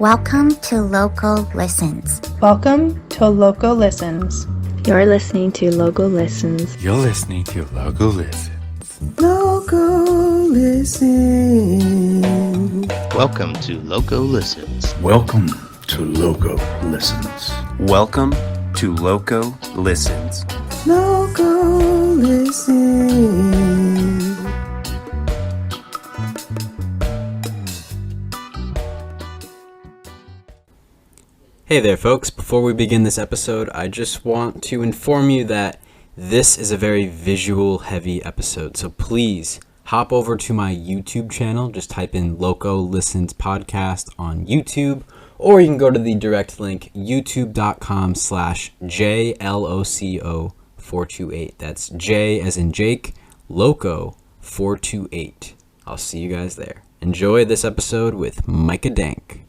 Welcome to Loco Listens. Welcome to Loco Listens. You're listening to Loco Listens. You're listening to Loco Listens. Loco Listens. Welcome to Loco Listens. Welcome to Loco Listens. Welcome to Loco Listens. Loco Listens. Hey there, folks. Before we begin this episode, I just want to inform you that this is a very visual-heavy episode. So please hop over to my YouTube channel. Just type in Loco Listens Podcast on YouTube, or you can go to the direct link, youtube.com/JLOCO428. That's J as in Jake, Loco 428. I'll see you guys there. Enjoy this episode with Micah Dank.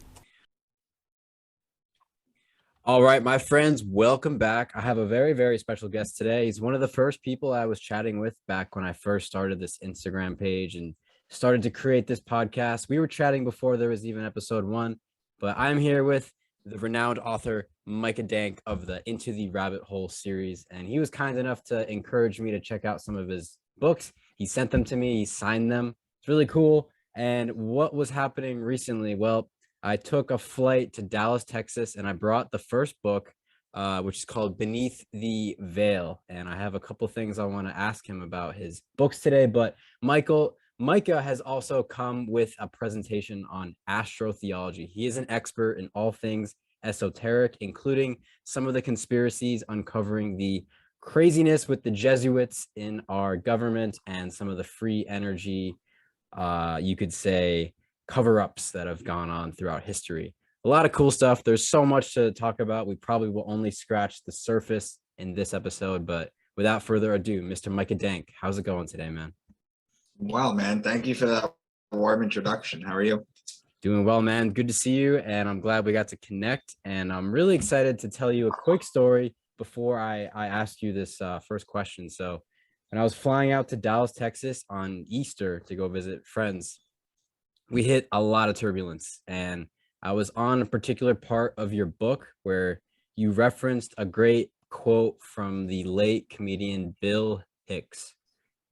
All right, my friends, welcome back. I have a very, very special guest today. He's one of the first people I was chatting with back when I first started this Instagram page and started to create this podcast. We were chatting before there was even episode 1, but I'm here with the renowned author Micah Dank of the Into the Rabbit Hole series, and he was kind enough to encourage me to check out some of his books. He sent them to me, he signed them. It's really cool. And what was happening recently? Well, I took a flight to Dallas, Texas, and I brought the first book, which is called Beneath the Veil. And I have a couple things I want to ask him about his books today. But Micah has also come with a presentation on astrotheology. He is an expert in all things esoteric, including some of the conspiracies uncovering the craziness with the Jesuits in our government and some of the free energy, you could say, cover-ups that have gone on throughout history. A lot of cool stuff. There's so much to talk about. We probably will only scratch the surface in this episode, but without further ado, Mr. Micah Dank, how's it going today, man? Well, man, thank you for that warm introduction. How are you? Doing well, man. Good to see you, and I'm glad we got to connect, and I'm really excited to tell you a quick story before I ask you this first question. So when I was flying out to Dallas, Texas on Easter to go visit friends, we hit a lot of turbulence, and I was on a particular part of your book where you referenced a great quote from the late comedian Bill Hicks,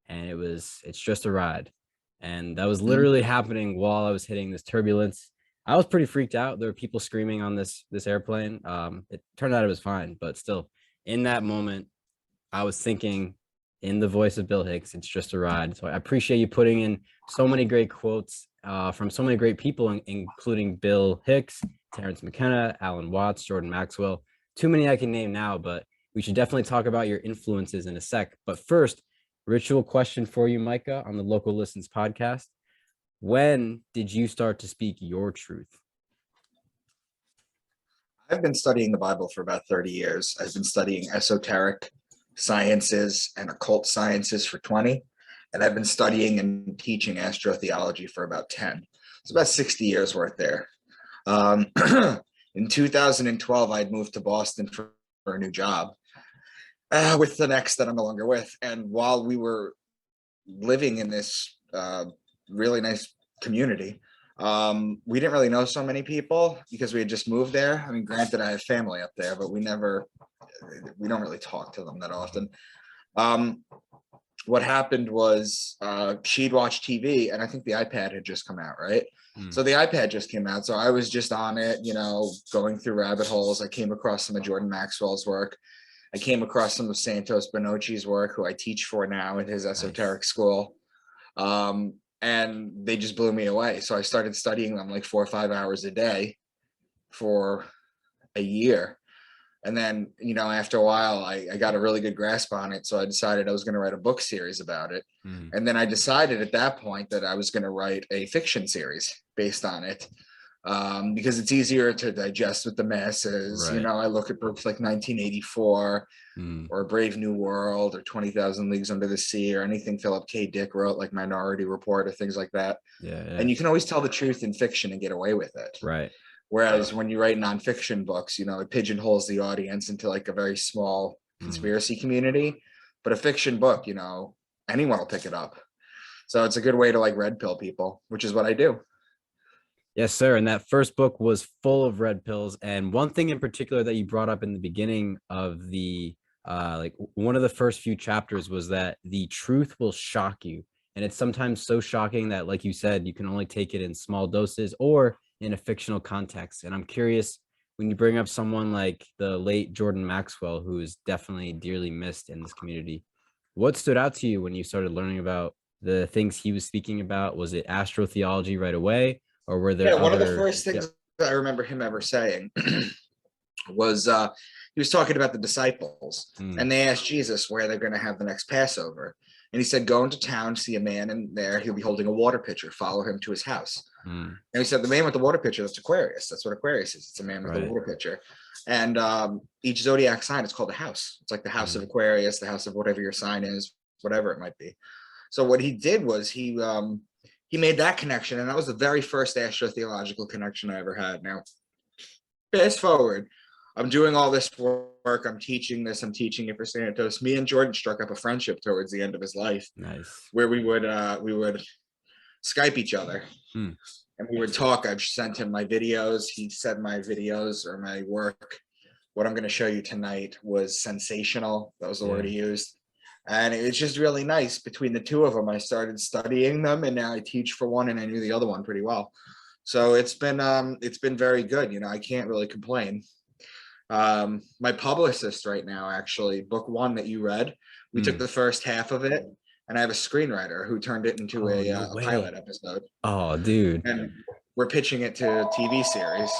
and it's just a ride. And that was literally happening while I was hitting this turbulence. I was pretty freaked out. There were people screaming on this airplane. It turned out it was fine, but still, in that moment, I was thinking in the voice of Bill Hicks, it's just a ride. So I appreciate you putting in so many great quotes from so many great people, including Bill Hicks, Terrence McKenna, Alan Watts, Jordan Maxwell. Too many I can name now, but we should definitely talk about your influences in a sec. But first, ritual question for you, Micah, on the Local Listens podcast. When did you start to speak your truth? I've been studying the Bible for about 30 years. I've been studying esoteric sciences and occult sciences for 20. And I've been studying and teaching astrotheology for about 10. It's about 60 years worth there. In 2012, I'd moved to Boston for a new job with the ex that I'm no longer with. And while we were living in this really nice community, we didn't really know so many people because we had just moved there. I mean, granted, I have family up there, but we don't really talk to them that often. What happened was she'd watch TV, and I think the iPad had just come out, right? So the iPad just came out. So I was just on it, going through rabbit holes. I came across some of Jordan Maxwell's work. I came across some of Santos Bonocci's work, who I teach for now at his esoteric school. And they just blew me away. So I started studying them like 4 or 5 hours a day for a year. And then, after a while, I got a really good grasp on it. So I decided I was going to write a book series about it. And then I decided at that point that I was going to write a fiction series based on it, because it's easier to digest with the masses. Right. I look at books like 1984 or Brave New World or 20,000 Leagues Under the Sea or anything Philip K. Dick wrote, like Minority Report or things like that. Yeah. And you can always tell the truth in fiction and get away with it. Right. Whereas when you write nonfiction books, it pigeonholes the audience into like a very small conspiracy community. But a fiction book, anyone will pick it up. So it's a good way to like red pill people, which is what I do. Yes, sir. And that first book was full of red pills. And one thing in particular that you brought up in the beginning of the like one of the first few chapters was that the truth will shock you. And it's sometimes so shocking that, like you said, you can only take it in small doses or in a fictional context. And I'm curious, when you bring up someone like the late Jordan Maxwell, who is definitely dearly missed in this community, what stood out to you when you started learning about the things he was speaking about? Was it astrotheology right away, or were there Yeah, one of the other? first things I remember him ever saying was he was talking about the disciples, and they asked Jesus where they're going to have the next Passover. And he said, go into town, see a man in there. He'll be holding a water pitcher. Follow him to his house. And he said, the man with the water pitcher, that's Aquarius. That's what Aquarius is. It's a man with a water pitcher. And each zodiac sign is called a house. It's like the house of Aquarius, the house of whatever your sign is, whatever it might be. So what he did was he made that connection. And that was the very first astrotheological connection I ever had. Now, fast forward. I'm doing all this work. I'm teaching this. I'm teaching it for Santos. Me and Jordan struck up a friendship towards the end of his life. Nice. Where we would Skype each other, and we would talk. I've sent him my videos. He said my videos or my work. What I'm going to show you tonight was sensational. That was the word he used, and it's just really nice. Between the two of them, I started studying them, and now I teach for one, and I knew the other one pretty well. So it's been very good. You know, I can't really complain. My publicist right now, actually, book one that you read, we took the first half of it, and I have a screenwriter who turned it into a pilot episode. Oh, dude. And we're pitching it to a TV series.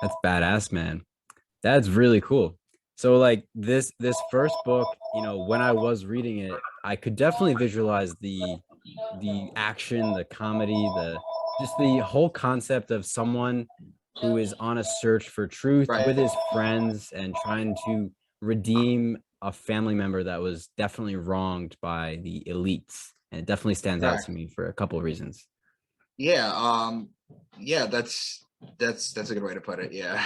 That's badass, man. That's really cool. So like this first book, you know, when I was reading it, I could definitely visualize the action, the comedy, just the whole concept of someone who is on a search for truth with his friends and trying to redeem a family member that was definitely wronged by the elites. And it definitely stands out to me for a couple of reasons. Yeah. Yeah, that's a good way to put it. Yeah.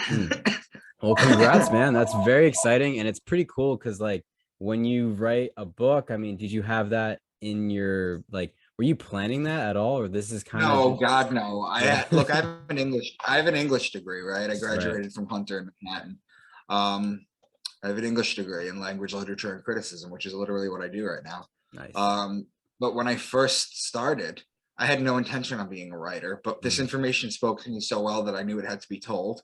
Well, congrats, man. That's very exciting. And it's pretty cool because like when you write a book, I mean, did you have that in your, like, were you planning that at all, or this is kind of? No, God, no. Look, I have an English degree, right? I graduated from Hunter in Manhattan. I have an English degree in language, literature, and criticism, which is literally what I do right now. Nice. But when I first started, I had no intention of being a writer, but this information spoke to me so well that I knew it had to be told.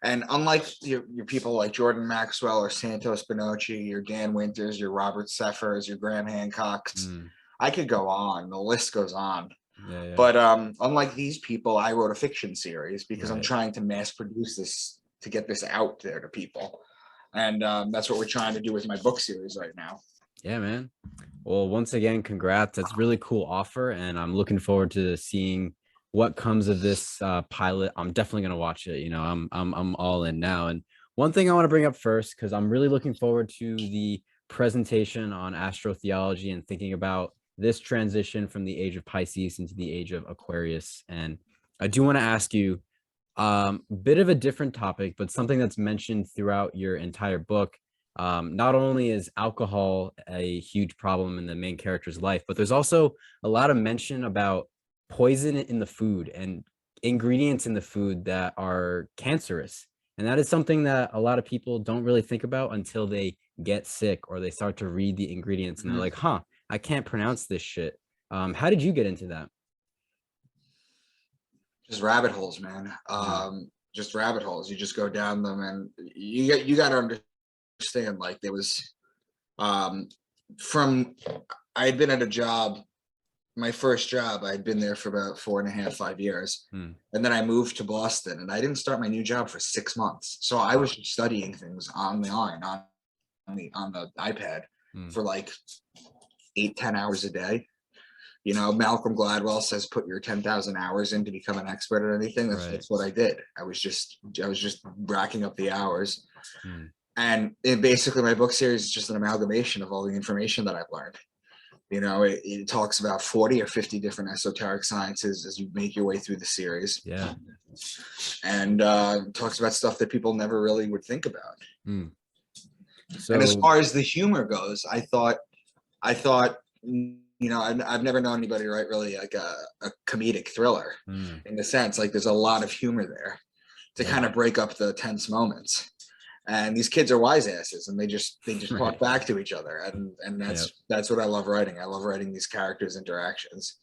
And unlike your people like Jordan Maxwell or Santos Bonacci, your Dan Winters, your Robert Seffers, your Graham Hancocks, I could go on. The list goes on. Yeah. But unlike these people, I wrote a fiction series because I'm trying to mass produce this to get this out there to people. And that's what we're trying to do with my book series right now. Yeah, man. Well, once again, congrats. That's a really cool offer. And I'm looking forward to seeing what comes of this pilot. I'm definitely going to watch it. You know, I'm all in now. And one thing I want to bring up first, because I'm really looking forward to the presentation on astrotheology and thinking about this transition from the age of Pisces into the age of Aquarius. And I do want to ask you a bit of a different topic, but something that's mentioned throughout your entire book. Not only is alcohol a huge problem in the main character's life, but there's also a lot of mention about poison in the food and ingredients in the food that are cancerous. And that is something that a lot of people don't really think about until they get sick or they start to read the ingredients and they're like, huh, I can't pronounce this shit. How did you get into that? Just rabbit holes, man. Just rabbit holes. You just go down them, and you got to understand. Like there was, I had been at a job, my first job. I had been there for about 4.5, 5 years, and then I moved to Boston, and I didn't start my new job for 6 months. So I was studying things online on the iPad for like 8-10 hours a day. You know, Malcolm Gladwell says put your 10,000 hours in to become an expert at anything. That's what I did. I was just racking up the hours. And basically my book series is just an amalgamation of all the information that I've learned. You know, it talks about 40 or 50 different esoteric sciences as you make your way through the series. Yeah. And talks about stuff that people never really would think about. So, and as far as the humor goes, I thought I've never known anybody write really like a comedic thriller in the sense, like there's a lot of humor there to kind of break up the tense moments. And these kids are wise asses, and they just talk back to each other, and that's what I love writing. I love writing these characters' interactions.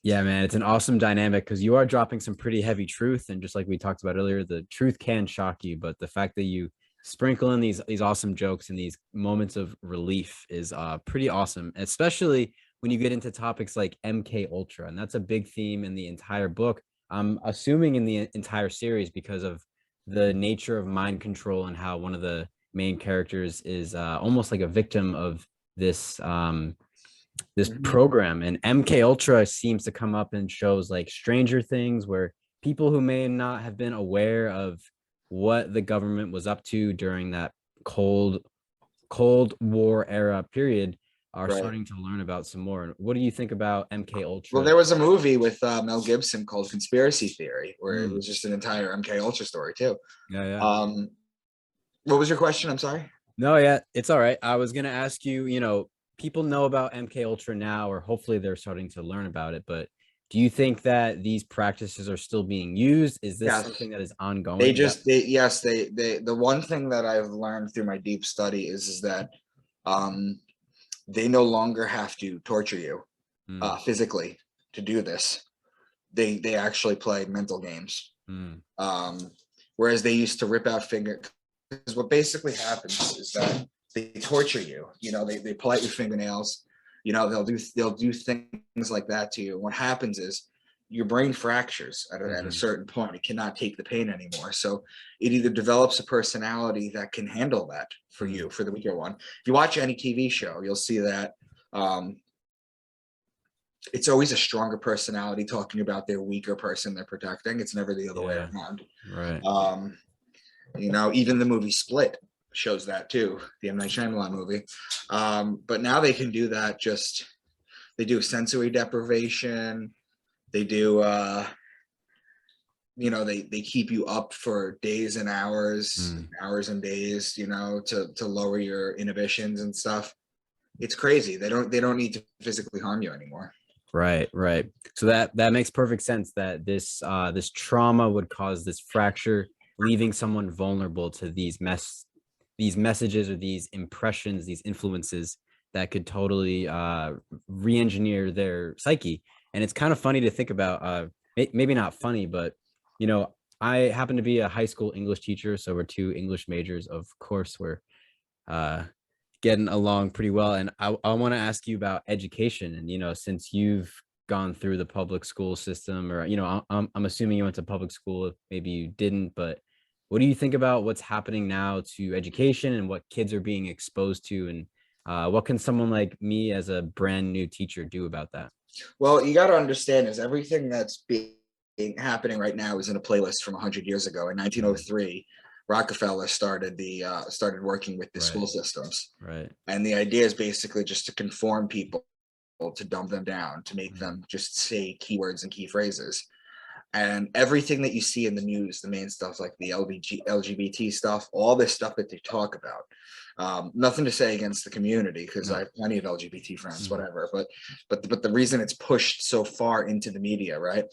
Yeah, man, it's an awesome dynamic because you are dropping some pretty heavy truth, and just like we talked about earlier, the truth can shock you, but the fact that you sprinkle in these awesome jokes and these moments of relief is pretty awesome, especially when you get into topics like MK Ultra, and that's a big theme in the entire book. I'm assuming in the entire series because of the nature of mind control and how one of the main characters is almost like a victim of this program. And MK Ultra seems to come up in shows like Stranger Things, where people who may not have been aware of what the government was up to during that Cold War era period are starting to learn about some more. What do you think about MK Ultra? Well, there was a movie with Mel Gibson called Conspiracy Theory, where it was just an entire MK Ultra story too. Yeah. What was your question? I'm sorry. No, yeah, it's all right. I was gonna ask you, people know about MK Ultra now, or hopefully they're starting to learn about it, but do you think that these practices are still being used? Is this something that is ongoing? The one thing that I've learned through my deep study is that they no longer have to torture you physically to do this. They actually play mental games. Whereas they used to rip out fingers. Because what basically happens is that they torture you. They pull out your fingernails. They'll do things like that to you. What happens is your brain fractures at a certain point. It cannot take the pain anymore. So it either develops a personality that can handle that for you, for the weaker one. If you watch any TV show, you'll see that it's always a stronger personality talking about their weaker person they're protecting. It's never the other way around. Right. Even the movie Split shows that too, the M. Night Shyamalan movie. But now they can do that. They do sensory deprivation. They do, they keep you up for days and hours, hours and days, to lower your inhibitions and stuff. It's crazy. They don't need to physically harm you anymore. Right. So that makes perfect sense that this trauma would cause this fracture, leaving someone vulnerable to these messages or these impressions, these influences that could totally re-engineer their psyche. And it's kind of funny to think about, maybe not funny, but I happen to be a high school English teacher, so we're two English majors. Of course, we're getting along pretty well. And I want to ask you about education. And since you've gone through the public school system, or I'm assuming you went to public school, maybe you didn't, but what do you think about what's happening now to education and what kids are being exposed to, and what can someone like me as a brand new teacher do about that? Well, you got to understand is everything that's happening right now is in a playlist from 100 years ago. In 1903, Rockefeller started working with the school systems. Right. And the idea is basically just to conform people, to dumb them down, to make them just say keywords and key phrases. And everything that you see in the news, the main stuff like the LGBT stuff, all this stuff that they talk about, nothing to say against the community, because I have plenty of LGBT friends, whatever. But the reason it's pushed so far into the media, right,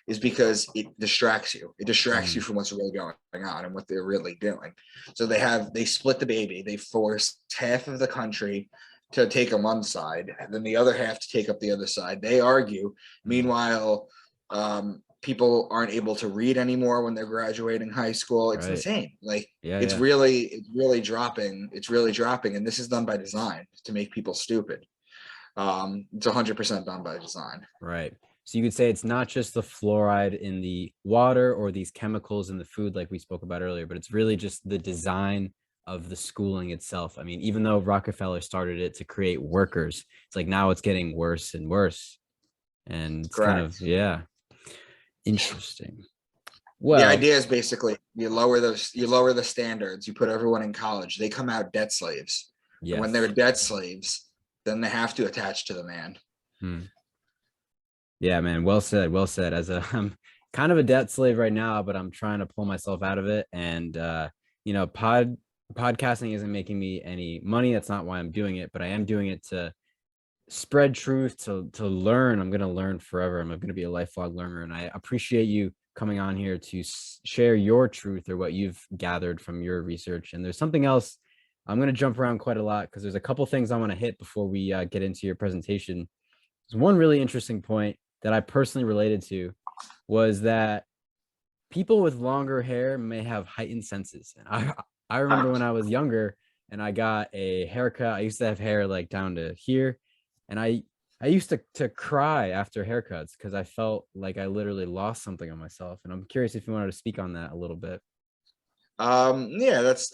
is because it distracts you. It distracts you from what's really going on and what they're really doing. So they split the baby. They force half of the country to take on one side, and then the other half to take up the other side. They argue. Meanwhile, people aren't able to read anymore when they're graduating high school. It's insane. Like it's really dropping. It's really dropping. And this is done by design to make people stupid. It's 100% done by design. Right. So you could say it's not just the fluoride in the water or these chemicals in the food like we spoke about earlier, but it's really just the design of the schooling itself. I mean, even though Rockefeller started it to create workers, it's like now it's getting worse and worse. And it's kind of, interesting. Well, the idea is basically you lower the standards, you put everyone in college, they come out debt slaves. And when they're debt slaves, then they have to attach to the man. Yeah, man. Well said. I'm kind of a debt slave right now, but I'm trying to pull myself out of it. And podcasting isn't making me any money. That's not why I'm doing it, but I am doing it to spread truth, to learn. I'm going to learn forever. I'm going to be a lifelong learner. And I appreciate you coming on here to share your truth or what you've gathered from your research. And there's something else. I'm going to jump around quite a lot because there's a couple things I want to hit before we get into your presentation. There's one really interesting point that I personally related to was that people with longer hair may have heightened senses. And I remember when I was younger and I got a haircut, I used to have hair like down to here. And I used to cry after haircuts because I felt like I literally lost something on myself. And I'm curious if you wanted to speak on that a little bit. Yeah, that's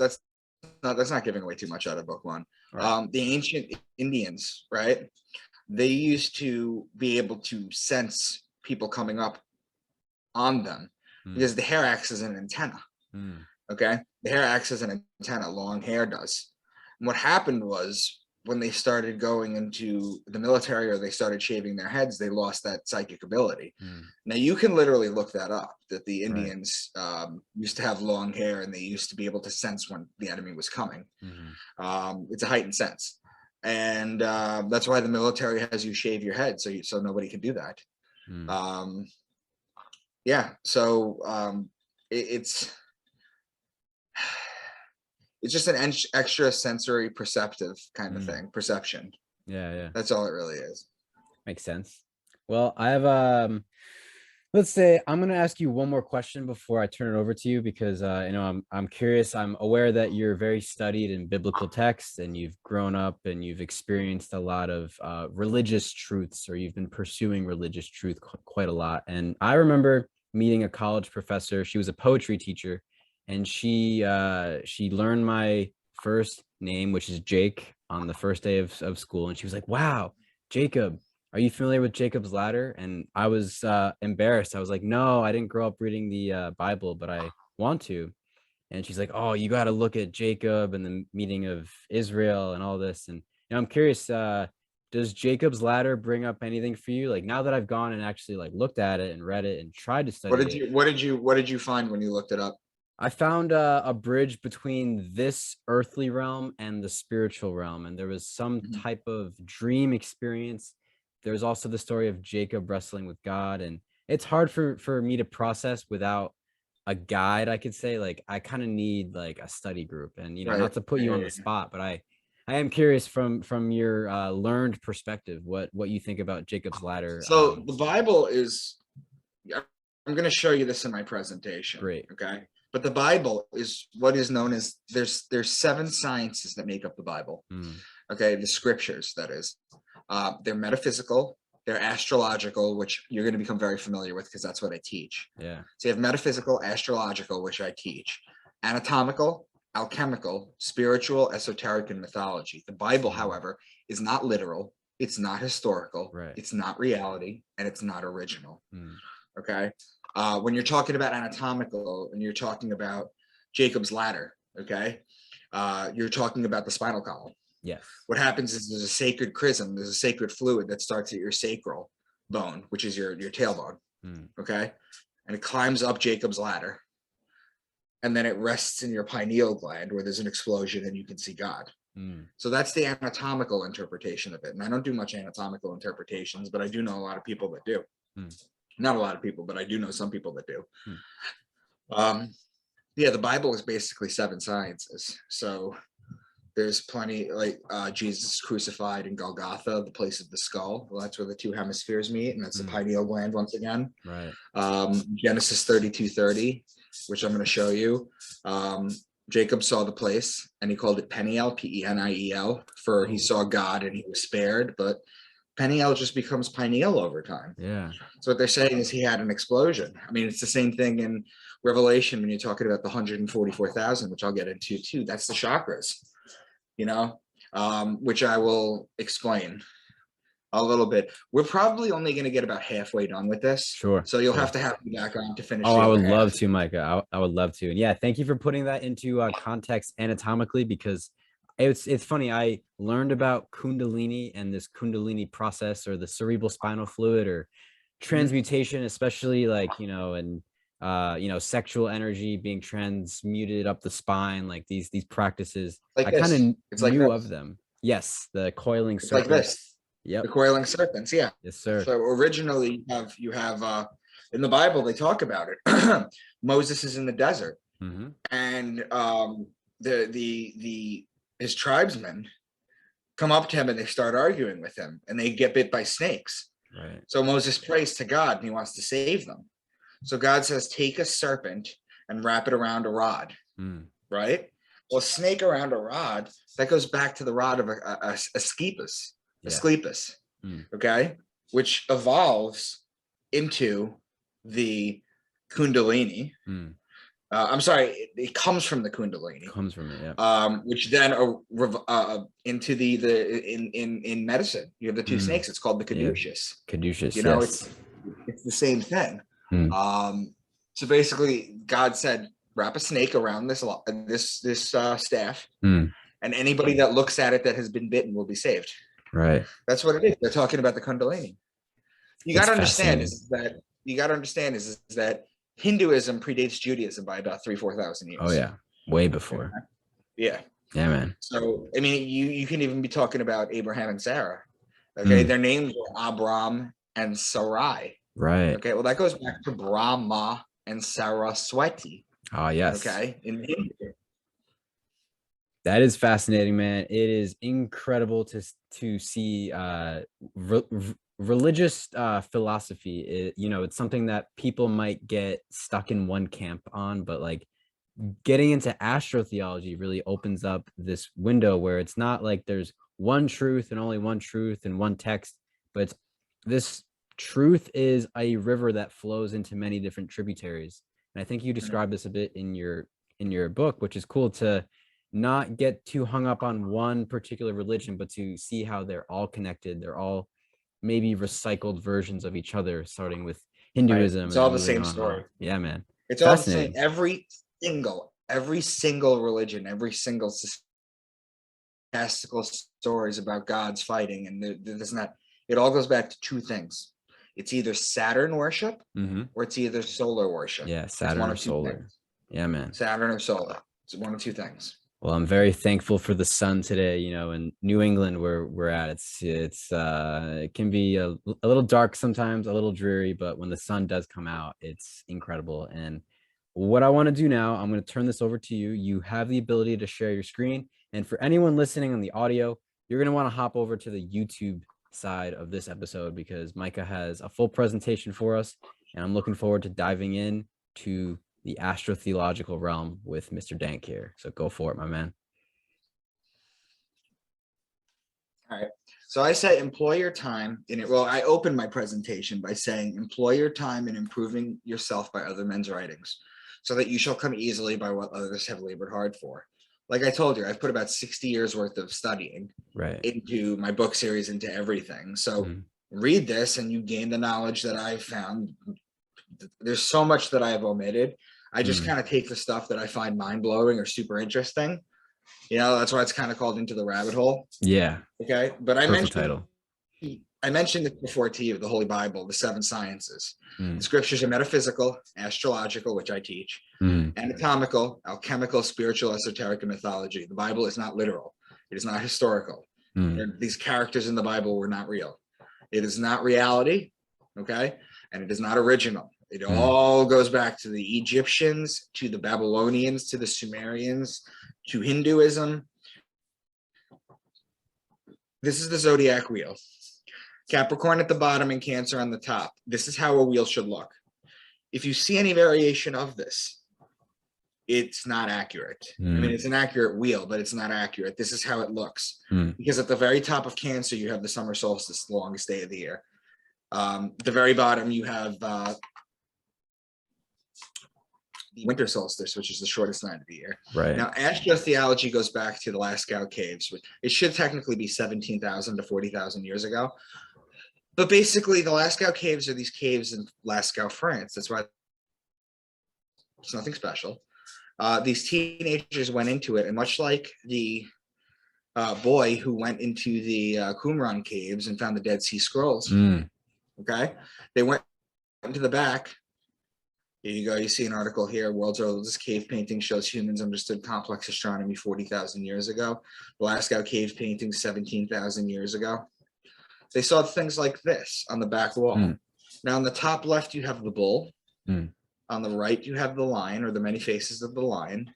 not giving away too much out of book one. Right. The ancient Indians, right? They used to be able to sense people coming up on them because the hair acts as an antenna. Okay, the hair acts as an antenna. Long hair does. And what happened was, when they started going into the military or they started shaving their heads, they lost that psychic ability. Now you can literally look that up, that the Indians used to have long hair and they used to be able to sense when the enemy was coming. It's a heightened sense. And that's why the military has you shave your head so nobody can do that. Yeah, so it's just an extra sensory perceptive kind of thing, perception. Yeah. That's all it really is. Makes sense. Well, I have let's say I'm going to ask you one more question before I turn it over to you because I'm curious. I'm aware that you're very studied in biblical texts and you've grown up and you've experienced a lot of religious truths, or you've been pursuing religious truth quite a lot. And I remember meeting a college professor. She was a poetry teacher. And she learned my first name, which is Jake, on the first day of school. And she was like, "Wow, Jacob, are you familiar with Jacob's Ladder?" And I was embarrassed. I was like, "No, I didn't grow up reading the Bible, but I want to." And she's like, "Oh, you got to look at Jacob and the meeting of Israel and all this." And I'm curious, does Jacob's Ladder bring up anything for you? Like, now that I've gone and actually like looked at it and read it and tried to study what did you find when you looked it up? I found a bridge between this earthly realm and the spiritual realm. And there was some type of dream experience. There's also the story of Jacob wrestling with God. And it's hard for me to process without a guide, I could say. Like, I kind of need like a study group, and, not to put you on the spot, but I am curious from your learned perspective, what you think about Jacob's Ladder. So the Bible is, I'm going to show you this in my presentation. Great. Okay. But the Bible is what is known as, there's 7 sciences that make up the Bible. Okay, the scriptures, that is. They're metaphysical, they're astrological, which you're going to become very familiar with because that's what I teach. Yeah. So you have metaphysical, astrological, which I teach, anatomical, alchemical, spiritual, esoteric, and mythology. The Bible, however, is not literal, it's not historical, it's not reality, and it's not original. Okay. When you're talking about anatomical and you're talking about Jacob's Ladder, okay, you're talking about the spinal column. Yes. What happens is there's a sacred chrism, there's a sacred fluid that starts at your sacral bone, which is your tailbone, okay, and it climbs up Jacob's Ladder, and then it rests in your pineal gland where there's an explosion and you can see God. So that's the anatomical interpretation of it. And I don't do much anatomical interpretations, but I do know a lot of people that do. Not a lot of people, but I do know some people that do. Yeah, the Bible is basically 7 sciences. So there's plenty, like Jesus crucified in Golgotha, the place of the skull. Well, that's where the 2 hemispheres meet, and that's the pineal gland once again. Right. Genesis 32:30, which I'm going to show you. Jacob saw the place and he called it Peniel, Peniel, for he saw God and he was spared, but Peniel just becomes pineal over time. Yeah. So what they're saying is he had an explosion. I mean, it's the same thing in Revelation when you're talking about the 144,000, which I'll get into too. That's the chakras, which I will explain a little bit. We're probably only going to get about halfway done with this. Sure. So you'll have to have me back on to finish. Oh, I would love to, Micah. I would love to. And yeah, thank you for putting that into context anatomically, because it's funny. I learned about Kundalini and this Kundalini process, or the cerebral spinal fluid, or transmutation, especially like, and sexual energy being transmuted up the spine, like these practices. Like I kind of knew of them. Yes, the coiling circle. Like this. Yep. The coiling serpents. Yeah. Yes, sir. So originally you have in the Bible, they talk about it. Moses is in the desert, and his tribesmen come up to him and they start arguing with him, and they get bit by snakes. Right. So Moses prays to God and he wants to save them. So God says, take a serpent and wrap it around a rod. Right? Well, a snake around a rod, that goes back to the rod of Asclepius. Okay, which evolves into the Kundalini. I'm sorry, it comes from the Kundalini. Comes from it, yeah. Which then into in medicine, you have the two snakes. It's called the caduceus. Caduceus. You know, yes. it's the same thing. So basically, God said, wrap a snake around this staff, and anybody that looks at it that has been bitten will be saved. Right. That's what it is. They're talking about the Kundalini. You got to understand is that Hinduism predates Judaism by about 3,000-4,000 years. Oh yeah, way before. Yeah. Yeah, man. So I mean, you can even be talking about Abraham and Sarah. Okay, their names were Abram and Sarai. Right. Okay, well that goes back to Brahma and Saraswati. Oh yes. Okay. That is fascinating, man. It is incredible to see religious philosophy. It's something that people might get stuck in one camp on, but like getting into astrotheology really opens up this window where it's not like there's one truth and only one truth and one text, but this truth is a river that flows into many different tributaries. And I think you described this a bit in your book, which is cool to not get too hung up on one particular religion, but to see how they're all connected. They're all maybe recycled versions of each other, starting with Hinduism. Right. It's all the same story. Yeah, man. It's all the same. Every single religion, every single fantastical stories about gods fighting, and there's not. It all goes back to two things. It's either Saturn worship or it's either solar worship. Yeah, Saturn or solar. Things. Yeah, man. Saturn or solar. It's one of two things. Well, I'm very thankful for the sun today, in New England where we're at. It can be a little dark sometimes, a little dreary, but when the sun does come out, it's incredible. And what I want to do now, I'm going to turn this over to you. You have the ability to share your screen. And for anyone listening on the audio, you're going to want to hop over to the YouTube side of this episode because Micah has a full presentation for us. And I'm looking forward to diving in to the astrotheological realm with Mr. Dank here. So go for it, my man. All right. So I said employ your time in it. Well, I opened my presentation by saying employ your time in improving yourself by other men's writings so that you shall come easily by what others have labored hard for. Like I told you, I've put about 60 years worth of studying into my book series, into everything. So read this and you gain the knowledge that I've found. There's so much that I have omitted. I just kind of take the stuff that I find mind-blowing or super interesting. That's why it's kind of called Into the Rabbit Hole. Yeah. Okay. But I mentioned it before to you, the Holy Bible, the 7 sciences. The scriptures are metaphysical, astrological, which I teach, anatomical, alchemical, spiritual, esoteric, and mythology. The Bible is not literal. It is not historical. These characters in the Bible were not real. It is not reality. Okay. And it is not original. It all goes back to the Egyptians, to the Babylonians, to the Sumerians, to Hinduism. This is the Zodiac Wheel. Capricorn at the bottom and Cancer on the top. This is how a wheel should look. If you see any variation of this, it's not accurate. I mean, it's an accurate wheel, but it's not accurate. This is how it looks. Because at the very top of Cancer, you have the summer solstice, the longest day of the year. At the very bottom, you have the winter solstice, which is the shortest night of the year. Right. Now, astrotheology goes back to the Lascaux Caves, which it should technically be 17,000 to 40,000 years ago. But basically, the Lascaux Caves are these caves in Lascaux, France. That's why it's nothing special. These teenagers went into it, and much like the boy who went into the Qumran caves and found the Dead Sea Scrolls, okay, they went into the back. Here you go. You see an article here. World's oldest cave painting shows humans understood complex astronomy 40,000 years ago. The Lascaux cave painting 17,000 years ago. They saw things like this on the back wall. Now, on the top left, you have the bull. On the right, you have the lion, or the many faces of the lion.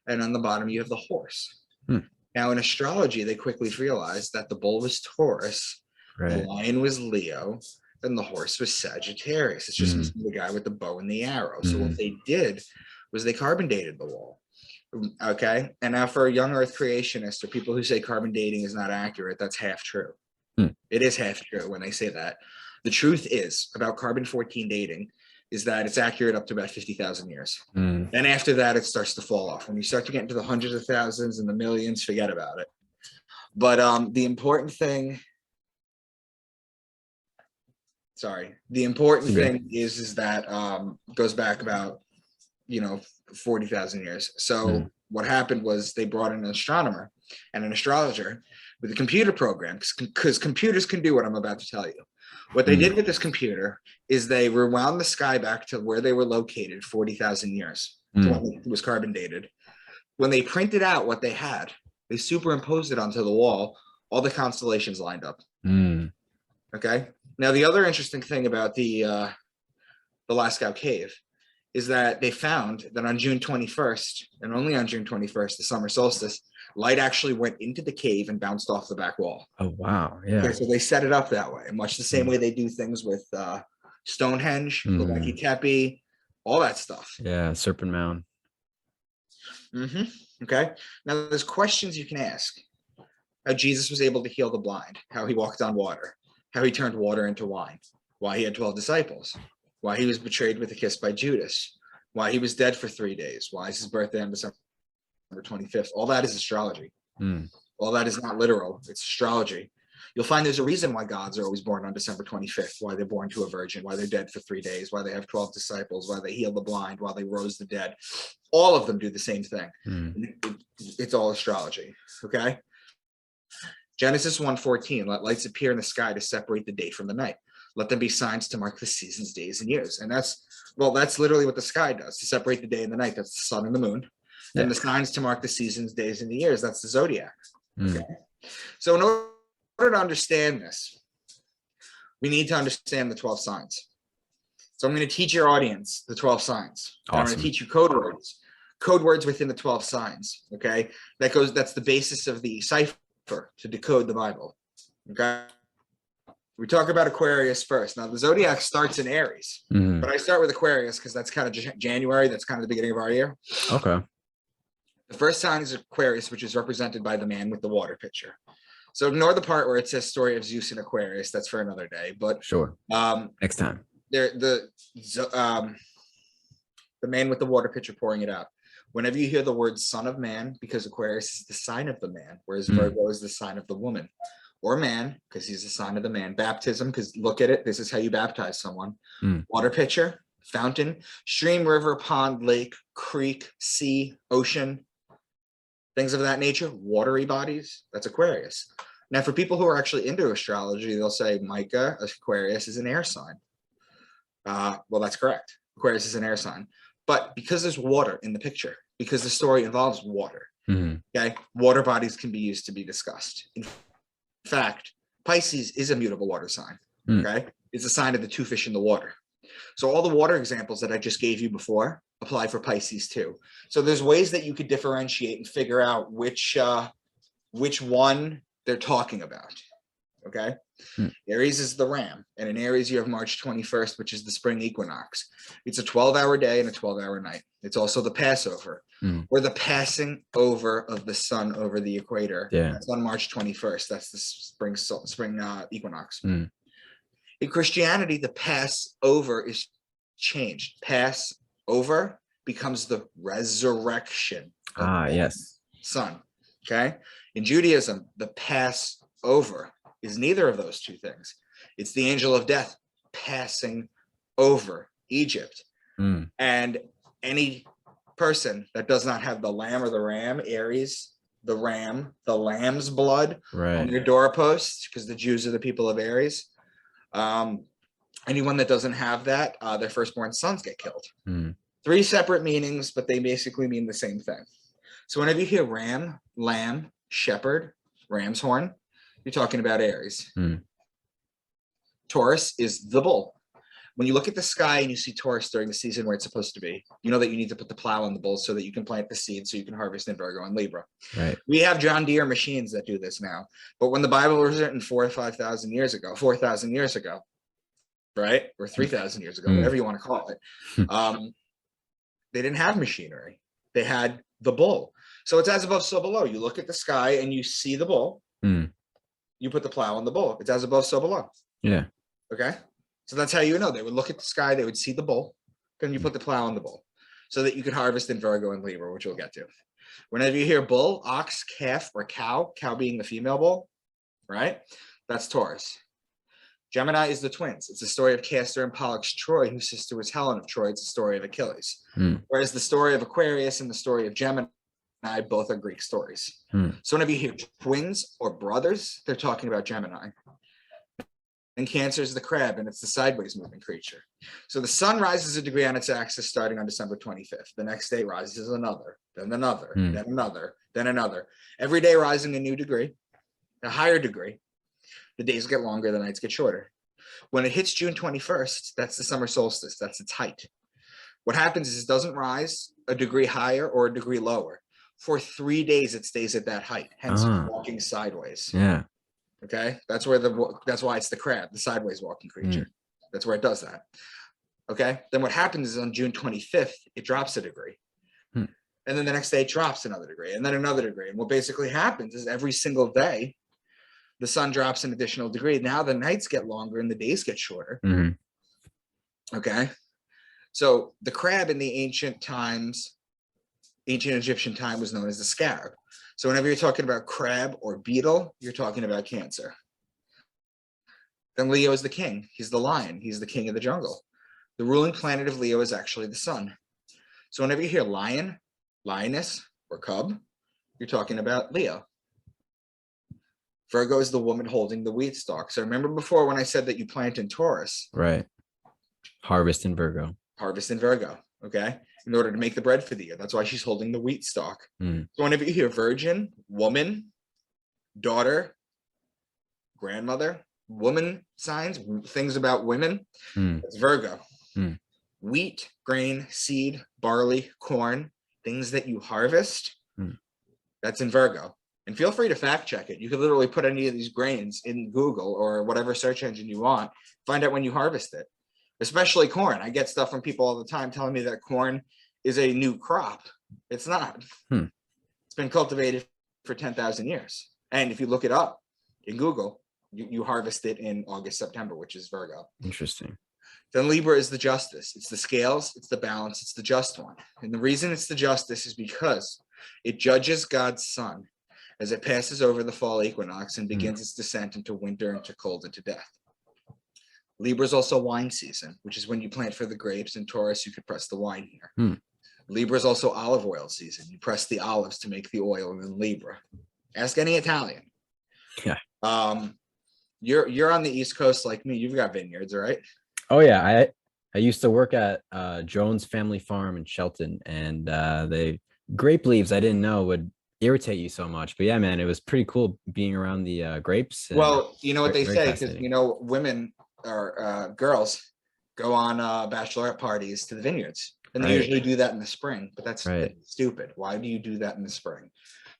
And on the bottom, you have the horse. Now, in astrology, they quickly realized that the bull was Taurus, the lion was Leo, and the horse was Sagittarius. It's just the guy with the bow and the arrow. So what they did was they carbon dated the wall. Okay. And now for a young earth creationist, or people who say carbon dating is not accurate, that's half true. It is half true when they say that. The truth is about carbon-14 dating is that it's accurate up to about 50,000 years. Then after that, it starts to fall off. When you start to get into the hundreds of thousands and the millions, forget about it. But the important thing thing is that goes back about 40,000 years. So what happened was they brought in an astronomer and an astrologer with a computer program, because computers can do what I'm about to tell you. What they did with this computer is they rewound the sky back to where they were located 40,000 years. It was carbon dated. When they printed out what they had, they superimposed it onto the wall. All the constellations lined up. Okay. Now, the other interesting thing about the Lascaux Cave is that they found that on June 21st, and only on June 21st, the summer solstice, light actually went into the cave and bounced off the back wall. Oh, wow. Yeah. Okay, so they set it up that way, much the same way they do things with Stonehenge, Göbekli Tepe, all that stuff. Yeah, Serpent Mound. Okay. Now, there's questions you can ask. How Jesus was able to heal the blind, how he walked on water, how he turned water into wine, why he had 12 disciples, why he was betrayed with a kiss by Judas, why he was dead for 3 days, why is his birthday on December 25th. All that is astrology. All that is not literal. It's astrology. You'll find there's a reason why gods are always born on December 25th, why they're born to a virgin, why they're dead for 3 days, why they have 12 disciples, why they heal the blind, why they rose the dead. All of them do the same thing. It's all astrology. Okay. Genesis 1:14, let lights appear in the sky to separate the day from the night. Let them be signs to mark the seasons, days, and years. And that's literally what the sky does, to separate the day and the night. That's the sun and the moon. And the signs to mark the seasons, days, and the years. That's the zodiac. Okay. So in order to understand this, we need to understand the 12 signs. So I'm going to teach your audience the 12 signs. Awesome. I'm going to teach you code words within the 12 signs. Okay. That's the basis of the cipher to decode the Bible. Okay. We talk about Aquarius first. Now, the zodiac starts in Aries, but I start with Aquarius because that's kind of January. That's kind of the beginning of our year. Okay. The first sign is Aquarius, which is represented by the man with the water pitcher. So ignore the part where it says story of Zeus and Aquarius. That's for another day. But sure. Next time. The man with the water pitcher pouring it out. Whenever you hear the word son of man, because Aquarius is the sign of the man, whereas Virgo is the sign of the woman. Or man, because he's the sign of the man. Baptism, because look at it. This is how you baptize someone. Water pitcher, fountain, stream, river, pond, lake, creek, sea, ocean, things of that nature, watery bodies. That's Aquarius. Now, for people who are actually into astrology, they'll say Micah, Aquarius is an air sign. Well, that's correct. Aquarius is an air sign. But because there's water in the picture, because the story involves water, okay, water bodies can be used to be discussed. In fact, Pisces is a mutable water sign. Okay, it's a sign of the two fish in the water. So all the water examples that I just gave you before apply for Pisces too. So there's ways that you could differentiate and figure out which one they're talking about. Okay. Aries is the ram, and in Aries you have March 21st, which is the spring equinox. It's a 12-hour day and a 12-hour night. It's also the Passover, or the passing over of the sun over the equator. That's on March 21st. That's the spring equinox. In Christianity, the Passover is changed. Passover becomes the resurrection of the sun. Okay. In Judaism, the Passover is neither of those two things. It's the angel of death passing over Egypt. And any person that does not have the lamb or the ram, Aries, the ram, the lamb's blood on their doorposts, because the Jews are the people of Aries. Anyone that doesn't have that, their firstborn sons get killed. 3 separate meanings, but they basically mean the same thing. So whenever you hear ram, lamb, shepherd, ram's horn, you're talking about Aries. Taurus is the bull. When you look at the sky and you see Taurus during the season where it's supposed to be, you know that you need to put the plow on the bull so that you can plant the seed so you can harvest in Virgo and Libra. Right. We have John Deere machines that do this now. But when the Bible was written 4,000 or 5,000 years ago, 4,000 years ago, right? Or 3,000 years ago, whatever you want to call it. They didn't have machinery. They had the bull. So it's as above, so below. You look at the sky and you see the bull. You put the plow on the bull. It's as above, so below. Yeah. Okay. So that's how you know. They would look at the sky, they would see the bull, then you put the plow on the bull so that you could harvest in Virgo and Libra, which we'll get to. Whenever you hear bull, ox, calf, or cow being the female bull, right? That's Taurus. Gemini is the twins. It's the story of Castor and Pollux Troy, whose sister was Helen of Troy. It's the story of Achilles. Whereas the story of Aquarius and the story of Gemini, both are Greek stories. So whenever you hear twins or brothers, they're talking about Gemini. And Cancer is the crab, and it's the sideways moving creature. So the sun rises a degree on its axis starting on December 25th. The next day rises another, then another, then another, then another. Every day rising a new degree, a higher degree. The days get longer, the nights get shorter. When it hits June 21st, that's the summer solstice. That's its height. What happens is it doesn't rise a degree higher or a degree lower. For 3 days, it stays at that height, hence walking sideways. Yeah. Okay, that's why it's the crab, the sideways walking creature. That's where it does that. Okay, then what happens is on June 25th, it drops a degree. And then the next day it drops another degree, and then another degree. And what basically happens is every single day, the sun drops an additional degree. Now the nights get longer and the days get shorter. Okay, so the crab in the ancient Egyptian time was known as the scarab. So whenever you're talking about crab or beetle, you're talking about Cancer. Then Leo is the king. He's the lion. He's the king of the jungle. The ruling planet of Leo is actually the sun. So whenever you hear lion, lioness, or cub, you're talking about Leo. Virgo is the woman holding the wheat stalk. So remember before when I said that you plant in Taurus. Right. Harvest in Virgo. Harvest in Virgo. Okay. In order to make the bread for the year. That's why she's holding the wheat stalk. So whenever you hear virgin, woman, daughter, grandmother, woman signs, things about women, it's Virgo. Wheat, grain, seed, barley, corn, things that you harvest, that's in Virgo. And feel free to fact check it. You can literally put any of these grains in Google or whatever search engine you want, find out when you harvest it. Especially corn. I get stuff from people all the time telling me that corn is a new crop. It's not. It's been cultivated for 10,000 years. And if you look it up in Google, you harvest it in August, September, which is Virgo. Interesting. Then Libra is the justice. It's the scales, it's the balance, it's the just one. And the reason it's the justice is because it judges God's sun as it passes over the fall equinox and begins its descent into winter, into cold, into death. Libra is also wine season, which is when you plant for the grapes. In Taurus, you could press the wine here. Libra is also olive oil season. You press the olives to make the oil in Libra. Ask any Italian. Yeah. You're on the East Coast like me. You've got vineyards, right? Oh yeah. I used to work at Jones Family Farm in Shelton, and the grape leaves I didn't know would irritate you so much. But yeah, man, it was pretty cool being around the grapes. Well, you know what they say, because women or girls go on bachelorette parties to the vineyards, and they usually do that in the spring. But that's stupid. Why do you do that in the spring?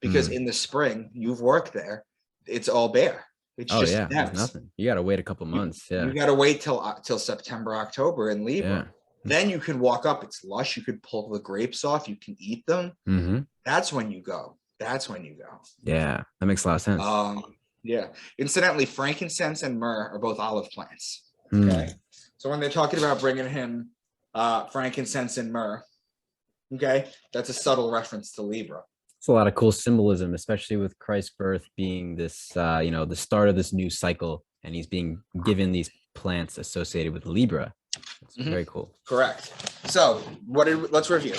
Because in the spring, you've worked there, it's all bare. It's just nothing. You got to wait a couple months. Yeah, you got to wait till September, October in Libra. Then you can walk up. It's lush. You could pull the grapes off. You can eat them. That's when you go. Yeah, that makes a lot of sense. Yeah. Incidentally, frankincense and myrrh are both olive plants. Okay. So when they're talking about bringing him frankincense and myrrh, okay, that's a subtle reference to Libra. It's a lot of cool symbolism, especially with Christ's birth being this, the start of this new cycle, and he's being given these plants associated with Libra. It's very cool. Correct. So let's review.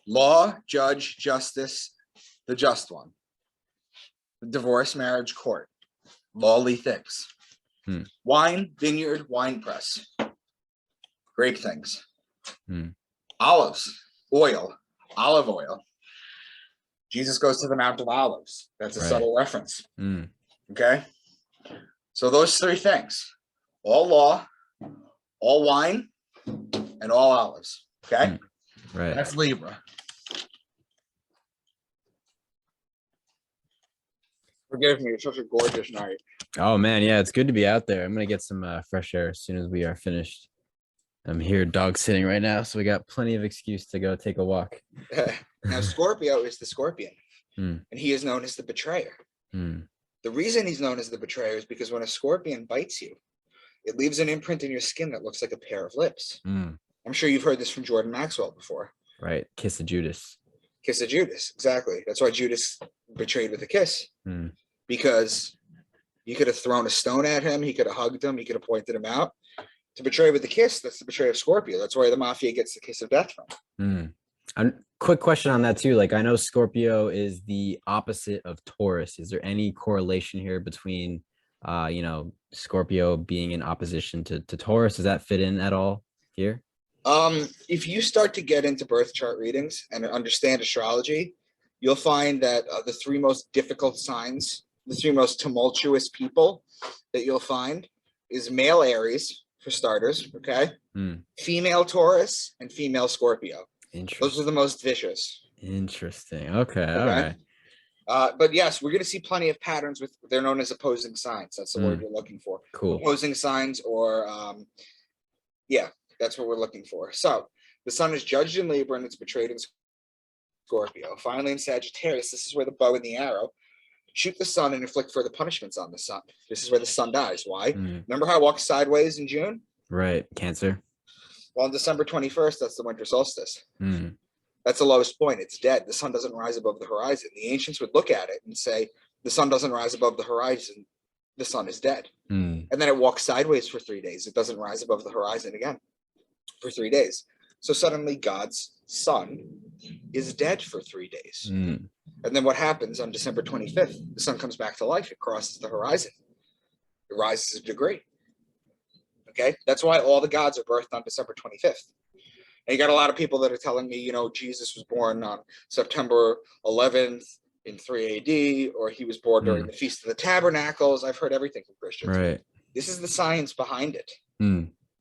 Law, judge, justice, the just one. Divorce, marriage, court, lawly things. Wine, vineyard, wine press, grape things. Olives, oil, olive oil. Jesus goes to the Mount of Olives. That's a subtle reference. Okay. So those three things, all law, all wine, and all olives. Okay? Right. That's Libra. Forgive me, it's such a gorgeous night. Oh man, yeah, it's good to be out there. I'm gonna get some fresh air as soon as we are finished. I'm here dog sitting right now, so we got plenty of excuse to go take a walk. Now, Scorpio is the scorpion, Hmm. and he is known as the betrayer. Hmm. The reason he's known as the betrayer is because when a scorpion bites you, it leaves an imprint in your skin that looks like a pair of lips. Hmm. I'm sure you've heard this from Jordan Maxwell before. Right. Kiss of Judas. Kiss of Judas, exactly. That's why Judas betrayed with a kiss, Hmm. because you could have thrown a stone at him, he could have hugged him, he could have pointed him out. To betray with a kiss, that's the betrayal of Scorpio. That's where the mafia gets the kiss of death from. Hmm. Quick question on that too. Like, I know Scorpio is the opposite of Taurus. Is there any correlation here between, Scorpio being in opposition to Taurus? Does that fit in at all here? If you start to get into birth chart readings and understand astrology, you'll find that the three most difficult signs, the three most tumultuous people that you'll find is male Aries, for starters, okay? Female Taurus and female Scorpio. Those are the most vicious. Interesting. Okay. All right. But yes, we're going to see plenty of patterns with, they're known as opposing signs. That's the word you're looking for. Cool. Opposing signs, or that's what we're looking for. So the sun is judged in Libra and it's betrayed in Scorpio. Finally, in Sagittarius, this is where the bow and the arrow shoot the sun and inflict further punishments on the sun. This is where the sun dies. Why? Remember how it walks sideways in June? Right. Cancer. Well, on December 21st, that's the winter solstice. That's the lowest point. It's dead. The sun doesn't rise above the horizon. The ancients would look at it and say, the sun doesn't rise above the horizon. The sun is dead. And then it walks sideways for 3 days. It doesn't rise above the horizon again for 3 days. So suddenly God's sun is dead for 3 days. And then what happens on December 25th? The sun comes back to life. It crosses the horizon. It rises a degree. Okay, that's why all the gods are birthed on December 25th. And you got a lot of people that are telling me, Jesus was born on September 11th in 3 AD, or he was born during the Feast of the Tabernacles. I've heard everything from Christians. Right. This is the science behind it.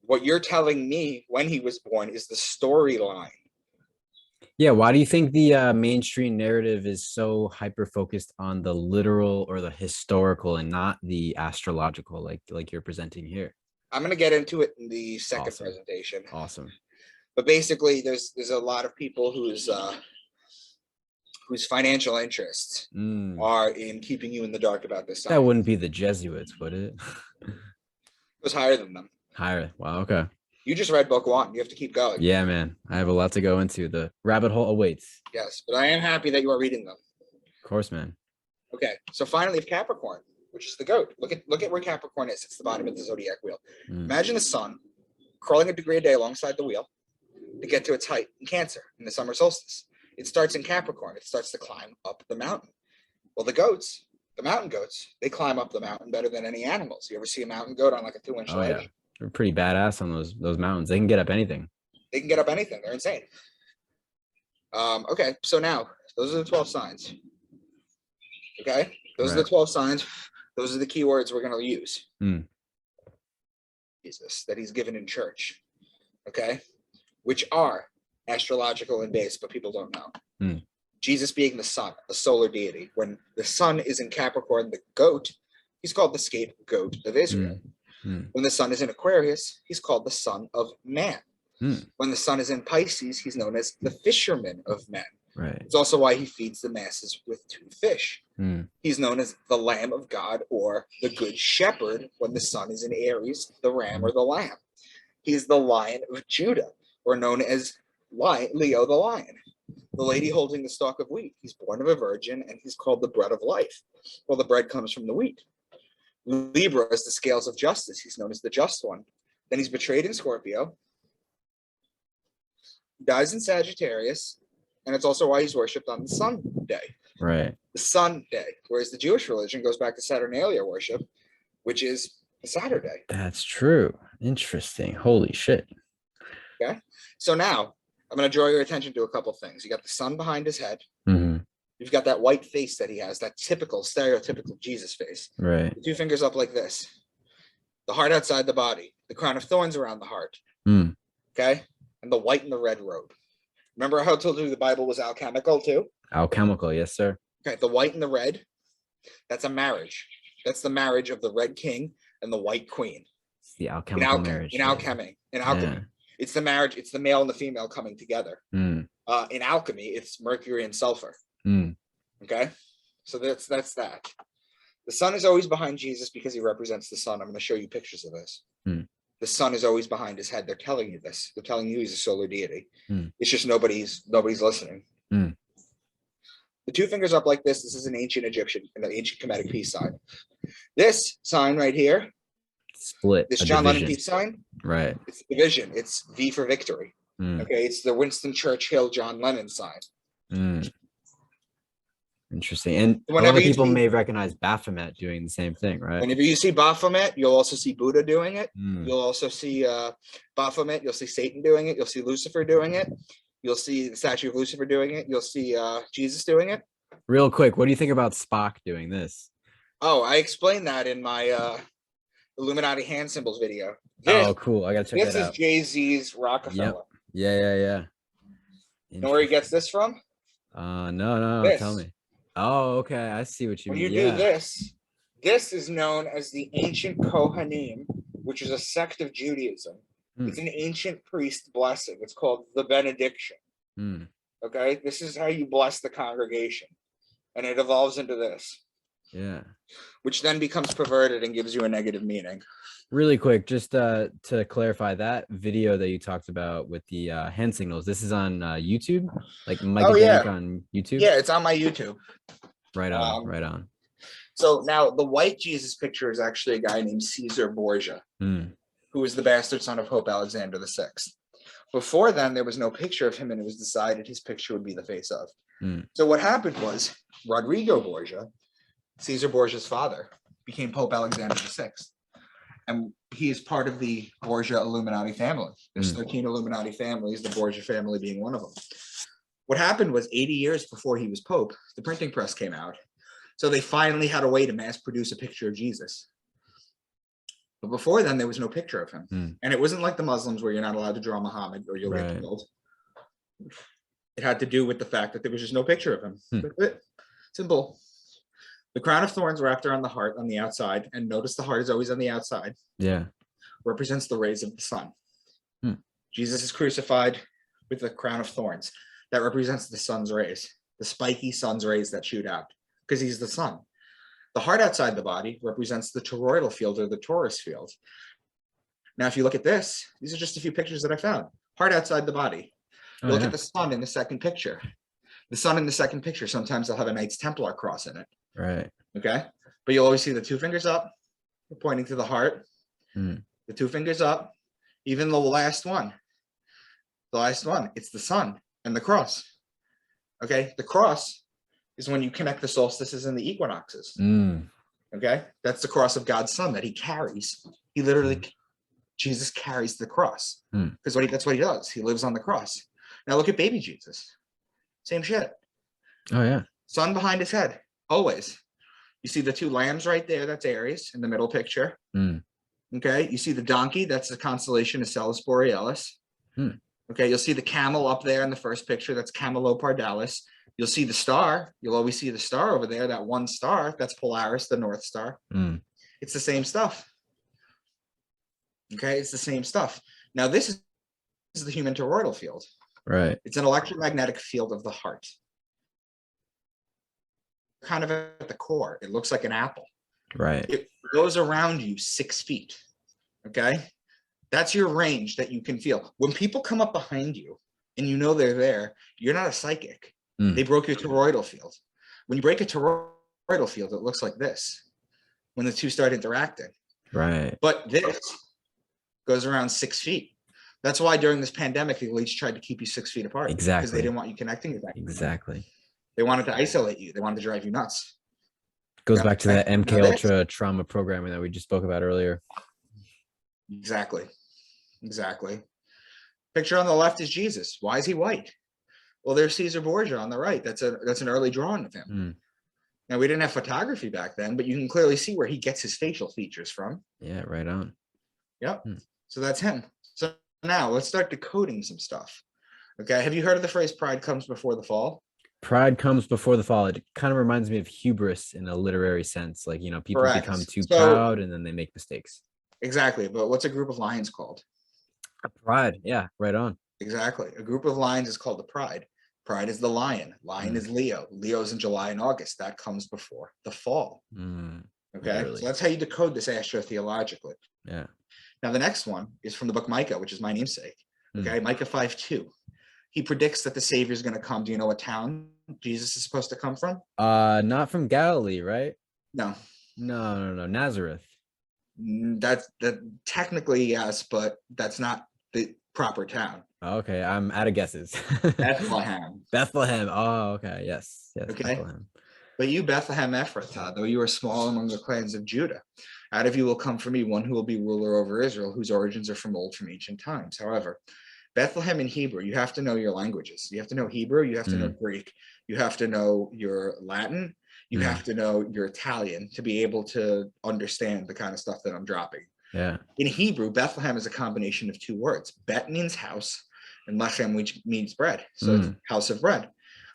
What you're telling me when he was born is the storyline. Yeah. Why do you think the mainstream narrative is so hyper focused on the literal or the historical and not the astrological, like you're presenting here? I'm going to get into it in the second presentation. Awesome. But basically, there's a lot of people whose financial interests are in keeping you in the dark about this. That wouldn't be the Jesuits, would it? It was higher than them. Higher. Wow. Okay. You just read book 1. You have to keep going. Yeah, man. I have a lot to go into. The rabbit hole awaits. Yes, but I am happy that you are reading them. Of course, man. Okay, so finally, of Capricorn, which is the goat. Look at where Capricorn is. It's the bottom of the zodiac wheel. Imagine the sun crawling a degree a day alongside the wheel to get to its height in Cancer in the summer solstice. It starts in Capricorn. It starts to climb up the mountain. Well, the goats, the mountain goats, they climb up the mountain better than any animals. You ever see a mountain goat on like a 2-inch ledge? Yeah. They're pretty badass on those mountains. They can get up anything. They can get up anything. They're insane. Okay, so now those are the 12 signs. Okay, those are the 12 signs. Those are the keywords we're going to use. Jesus, that he's given in church. Okay, which are astrological and base, but people don't know. Jesus being the sun, a solar deity. When the sun is in Capricorn, the goat, he's called the scapegoat of Israel. When the sun is in Aquarius, he's called the son of man. When the sun is in Pisces, he's known as the fisherman of men. Right. It's also why he feeds the masses with 2 fish. He's known as the Lamb of God or the Good Shepherd when the sun is in Aries, the ram or the lamb. He's the Lion of Judah, or known as Leo the Lion, the lady holding the stalk of wheat. He's born of a virgin and he's called the bread of life. Well, the bread comes from the wheat. Libra is the scales of justice. He's known as the just one. Then he's betrayed in Scorpio, dies in Sagittarius, and it's also why he's worshipped on the sun day. Right. The sun day. Whereas the Jewish religion goes back to Saturnalia worship, which is the Saturday. That's true. Interesting. Holy shit. Okay. So now I'm going to draw your attention to a couple things. You got the sun behind his head. You've got that white face that he has, that typical, stereotypical Jesus face. Right. 2 fingers up like this. the heart outside the body, the crown of thorns around the heart. Mm. Okay. And the white and the red robe. Remember how I told you the Bible was alchemical too? Alchemical, yes, sir. Okay. The white and the red, that's a marriage. That's the marriage of the red king and the white queen. It's the alchemical marriage. In alchemy. Yeah. It's the marriage. It's the male and the female coming together. Mm. In alchemy, it's mercury and sulfur. Mm. Okay. So that's that. The sun is always behind Jesus because he represents the sun. I'm going to show you pictures of this. Mm. The sun is always behind his head. They're telling you this. They're telling you he's a solar deity. Mm. It's just nobody's listening. Mm. The two fingers up like this. This is an ancient Egyptian and an ancient Kemetic peace sign. This sign right here, Split. this John Lennon peace sign, Right. it's division. It's V for victory. Mm. Okay, it's the Winston Churchill John Lennon sign. Mm. Interesting. And a Whenever lot of you people see- may recognize Baphomet doing the same thing, right? Whenever you see Baphomet, you'll also see Buddha doing it. Mm. You'll also see Baphomet. You'll see Satan doing it. You'll see Lucifer doing it. You'll see the statue of Lucifer doing it. You'll see Jesus doing it. Real quick, what do you think about Spock doing this? Oh, I explained that in my Illuminati hand symbols video. Oh, cool. I gotta check This that is out. Jay-Z's Rockefeller. Yeah. You know where he gets this from? No, This. tell me. Oh, okay. I see what you When mean. you do this is known as the Ancient Kohanim, which is a sect of Judaism. Hmm. It's an ancient priest blessing. It's called the benediction. Mm. Okay, this is how you bless the congregation, and it evolves into this, Yeah. which then becomes perverted and gives you a negative meaning. Really quick, just to clarify that video that you talked about with the hand signals. This is on YouTube, like Micah Dank on YouTube. Yeah, it's on my YouTube. Right on. Right on. So now the white Jesus picture is actually a guy named Caesar Borgia, Mm. who was the bastard son of Pope Alexander VI. Before then, there was no picture of him, and it was decided his picture would be the face of. Mm. So what happened was Rodrigo Borgia, Caesar Borgia's father, became Pope Alexander VI. And he is part of the Borgia Illuminati family. There's 13 Illuminati families, the Borgia family being one of them. What happened was 80 years before he was Pope, the printing press came out. So they finally had a way to mass produce a picture of Jesus. But before then, there was no picture of him. Mm. And it wasn't like the Muslims where you're not allowed to draw Muhammad or you'll get killed. It had to do with the fact that there was just no picture of him. Hmm. That's it. Simple. The crown of thorns wrapped around the heart on the outside, and notice the heart is always on the outside, Yeah. represents the rays of the sun. Hmm. Jesus is crucified with the crown of thorns. That represents the sun's rays, the spiky sun's rays that shoot out, because he's the sun. The heart outside the body represents the toroidal field or the Taurus field. Now, if you look at this, these are just a few pictures that I found. Heart outside the body. You look at the sun in the second picture. The sun in the second picture, sometimes they'll have a Knights Templar cross in it. Right. Okay. But you'll always see the two fingers up, pointing to the heart, Mm. the two fingers up, even the last one. The last one, it's the sun and the cross. Okay. The cross is when you connect the solstices and the equinoxes. Mm. Okay. That's the cross of God's son that he carries. He literally, Jesus carries the cross because that's what he does. He lives on the cross. Now look at baby Jesus. Same shit. Oh, yeah. Sun behind his head, always. You see the two lambs right there, that's Aries in the middle picture. Mm. Okay, you see the donkey, that's the constellation of Celis Borealis. Okay, you'll see the camel up there in the first picture, that's Camelopardalis. You'll see the star, you'll always see the star over there, that one star, that's Polaris, the North Star. Mm. It's the same stuff. Okay, it's the same stuff. Now this is the human toroidal field. Right. It's an electromagnetic field of the heart. Kind of at the core, it looks like an apple. Right. It goes around you 6 feet. Okay. That's your range that you can feel. When people come up behind you and you know they're there, you're not a psychic. Mm. They broke your toroidal field. When you break a toroidal field, it looks like this when the two start interacting. Right. But this goes around 6 feet. That's why during this pandemic, the elites tried to keep you 6 feet apart. Exactly. Because they didn't want you connecting with that. Exactly. They wanted to isolate you. They wanted to drive you nuts. Goes back to that Now MK this- Ultra trauma programming that we just spoke about earlier. Exactly. Exactly. Picture on the left is Jesus. Why is he white? Well, there's Caesar Borgia on the right. That's an early drawing of him. Now, we didn't have photography back then, but you can clearly see where he gets his facial features from. Yeah, right on. Yep. So that's him. So now let's start decoding some stuff. Okay. Have you heard of the phrase pride comes before the fall? Pride comes before the fall. It kind of reminds me of hubris in a literary sense. Like, people Correct. become too So- proud and then they make mistakes. Exactly. But what's a group of lions called? Pride. Yeah, right on. Exactly. A group of lions is called the pride. Pride is the lion. Lion is Leo. Leo's in July and August. That comes before the fall. Okay. Literally. So that's how you decode this astrotheologically. Yeah. Now, the next one is from the book Micah, which is my namesake. Okay. Micah 5:2. He predicts that the Savior is going to come. Do you know what town Jesus is supposed to come from? Not from Galilee, right? No. No. Nazareth. That's technically yes, but that's not the proper town. Okay, I'm out of guesses. Bethlehem. Bethlehem. Oh, okay. Yes. Okay. Bethlehem. But you, Bethlehem Ephrathah, though you are small among the clans of Judah, out of you will come for me one who will be ruler over Israel, whose origins are from ancient times. However, Bethlehem in Hebrew, you have to know your languages. You have to know Hebrew, you have to know Greek, you have to know your Latin, you have to know your Italian to be able to understand the kind of stuff that I'm dropping. Yeah. In Hebrew, Bethlehem is a combination of two words. Bet means house, and lechem, which means bread. So it's house of bread.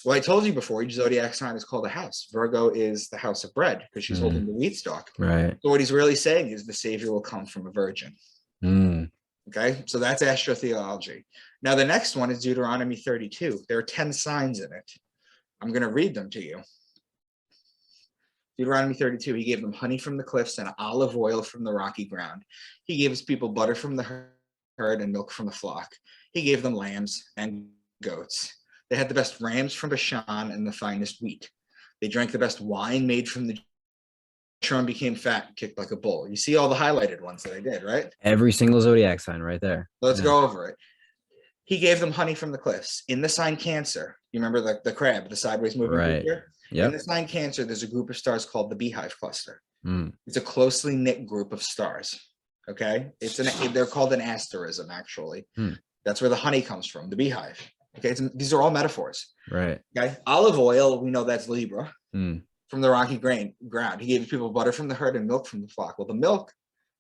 Well, I told you before, each zodiac sign is called a house. Virgo is the house of bread because she's holding the wheat stalk. Right. So what he's really saying is the Savior will come from a virgin. Okay, so that's astrotheology. Now, the next one is Deuteronomy 32. There are 10 signs in it. I'm going to read them to you. Deuteronomy 32, he gave them honey from the cliffs and olive oil from the rocky ground. He gave his people butter from the herd and milk from the flock. He gave them lambs and goats. They had the best rams from Bashan and the finest wheat. They drank the best wine made from the and became fat and kicked like a bull. You see all the highlighted ones that I did, right? Every single zodiac sign right there. Let's go over it. He gave them honey from the cliffs. In the sign Cancer, you remember the crab, the sideways moving creature? Yep. In the sign Cancer, there's a group of stars called the Beehive Cluster. It's a closely knit group of stars. Okay, they're called an asterism, actually. That's where the honey comes from, the beehive. Okay, these are all metaphors. Right. Okay, olive oil, we know that's Libra. From the rocky ground. He gave people butter from the herd and milk from the flock. Well, the milk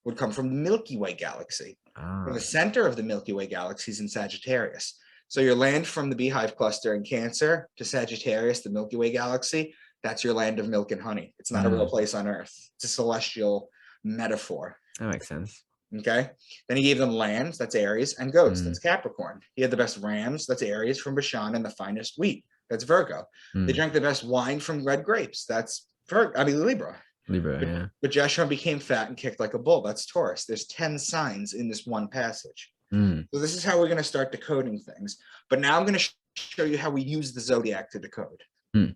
would come from the Milky Way galaxy. From the center of the Milky Way galaxy is in Sagittarius. So your land from the Beehive Cluster in Cancer to Sagittarius, the Milky Way galaxy, that's your land of milk and honey. It's not a real place on Earth. It's a celestial metaphor. That makes sense. Okay. Then he gave them lambs, that's Aries, and goats, that's Capricorn. He had the best rams, that's Aries, from Bashan, and the finest wheat, that's Virgo. They drank the best wine from red grapes, that's Libra. Yeah. But Jeshurun became fat and kicked like a bull, that's Taurus. There's 10 signs in this one passage. So this is how we're going to start decoding things. But now I'm going to show you how we use the zodiac to decode. The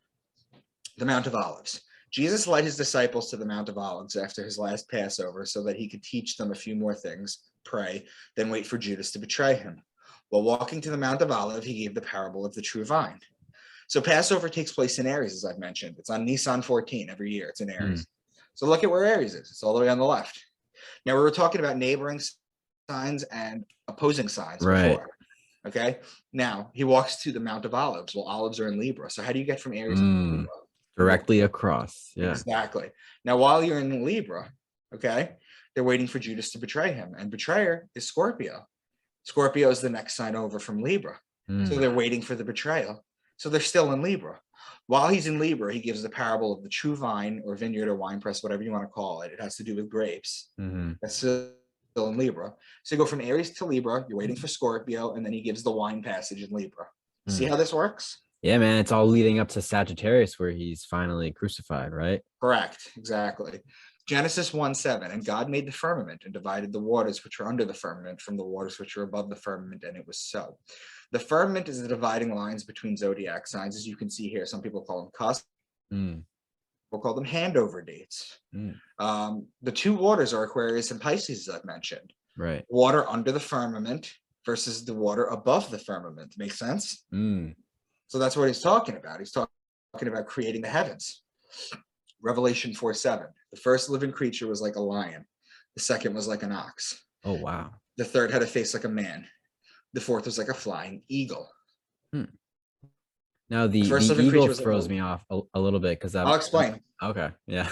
Mount of Olives. Jesus led his disciples to the Mount of Olives after his last Passover so that he could teach them a few more things, pray, then wait for Judas to betray him. While walking to the Mount of Olives, he gave the parable of the true vine. So Passover takes place in Aries, as I've mentioned. It's on Nisan 14 every year. It's in Aries. So look at where Aries is. It's all the way on the left. Now, we were talking about neighboring signs and opposing signs before. Okay. Now, he walks to the Mount of Olives. Well, olives are in Libra. So how do you get from Aries to Libra? Directly across. Yeah. Exactly. Now, while you're in Libra, okay, they're waiting for Judas to betray him. And betrayer is Scorpio. Scorpio is the next sign over from Libra. So they're waiting for the betrayal. So they're still in Libra. While he's in Libra, he gives the parable of the true vine or vineyard or wine press, whatever you want to call it. It has to do with grapes. That's still in Libra. So you go from Aries to Libra, you're waiting for Scorpio, and then he gives the wine passage in Libra. See how this works? Yeah, man. It's all leading up to Sagittarius where he's finally crucified, right? Correct. Exactly. Genesis 1:7, and God made the firmament and divided the waters which were under the firmament from the waters which were above the firmament, and it was so. The firmament is the dividing lines between zodiac signs, as you can see here. Some people call them cusps. We'll call them handover dates. The two waters are Aquarius and Pisces, as I've mentioned. Right. Water under the firmament versus the water above the firmament. Make sense? So that's what he's talking about. He's talking about creating the heavens. Revelation 4:7. The first living creature was like a lion. The second was like an ox. Oh, wow. The third had a face like a man. The fourth was like a flying eagle. Now the first living creature eagle was like throws me off a little bit because I'll explain. Okay. Yeah.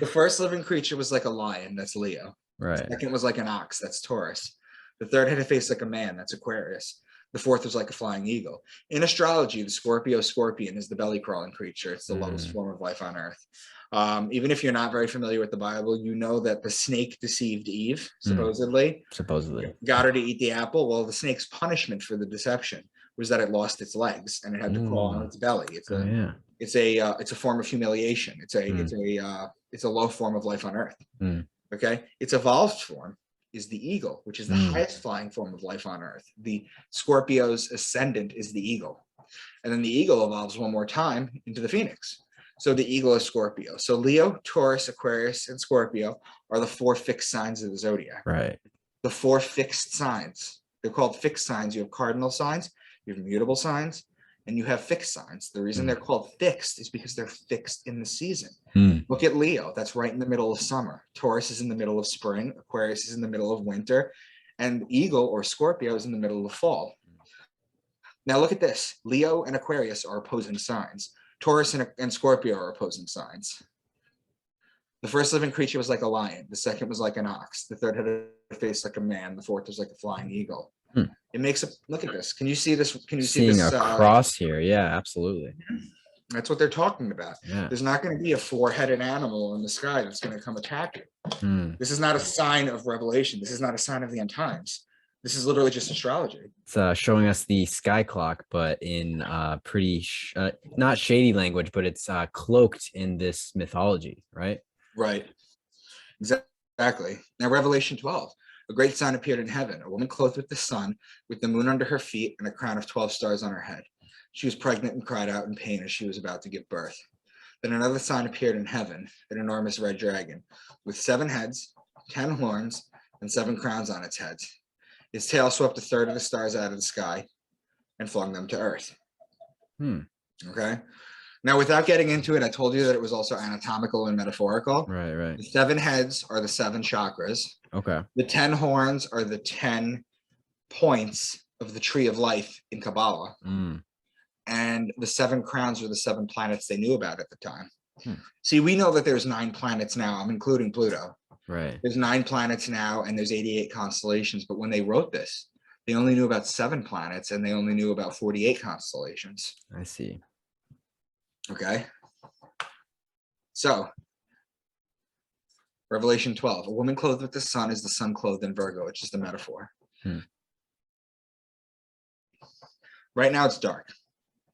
The first living creature was like a lion, that's Leo. Right. The second was like an ox, that's Taurus. The third had a face like a man, that's Aquarius. The fourth was like a flying eagle. In astrology, the scorpion is the belly crawling creature. It's the lowest form of life on earth. Even if you're not very familiar with the Bible, you know that the snake deceived Eve, supposedly. Got her to eat the apple. Well, the snake's punishment for the deception was that it lost its legs and it had to crawl on its belly. It's a form of humiliation. It's a low form of life on earth. Okay, its evolved form is the eagle, which is the highest flying form of life on earth. The Scorpio's ascendant is the eagle, and then the eagle evolves one more time into the phoenix. So the eagle is Scorpio. So Leo, Taurus, Aquarius, and Scorpio are the 4 fixed signs of the zodiac. Right. The 4 fixed signs. They're called fixed signs. You have cardinal signs, you have mutable signs, and you have fixed signs. The reason they're called fixed is because they're fixed in the season. Look at Leo. That's right in the middle of summer. Taurus is in the middle of spring. Aquarius is in the middle of winter. And Eagle or Scorpio is in the middle of fall. Now look at this. Leo and Aquarius are opposing signs. Taurus and Scorpio are opposing signs. The first living creature was like a lion. The second was like an ox. The third had a face like a man. The fourth was like a flying eagle. It makes a look at this. Can you see this? Can you see this? Seeing a cross here? Yeah, absolutely. That's what they're talking about. Yeah. There's not going to be a 4-headed animal in the sky that's going to come attack you. This is not a sign of revelation. This is not a sign of the end times. This is literally just astrology. It's showing us the sky clock, but in pretty not shady language, but it's cloaked in this mythology, right? Right. Exactly. Now, Revelation 12. A great sign appeared in heaven, a woman clothed with the sun, with the moon under her feet, and a crown of 12 stars on her head. She was pregnant and cried out in pain as she was about to give birth. Then another sign appeared in heaven, an enormous red dragon, with 7 heads, 10 horns, and 7 crowns on its heads. Its tail swept a third of the stars out of the sky and flung them to earth. Okay. Now, without getting into it, I told you that it was also anatomical and metaphorical. Right. The 7 heads are the 7 chakras. Okay. The 10 horns are the 10 points of the tree of life in Kabbalah. And the 7 crowns are the 7 planets they knew about at the time. See, we know that there's 9 planets now. I'm including Pluto. Right. There's 9 planets now, and there's 88 constellations. But when they wrote this, they only knew about 7 planets, and they only knew about 48 constellations. I see. Okay. So, Revelation 12. A woman clothed with the sun is the sun clothed in Virgo. It's just a metaphor. Right now it's dark.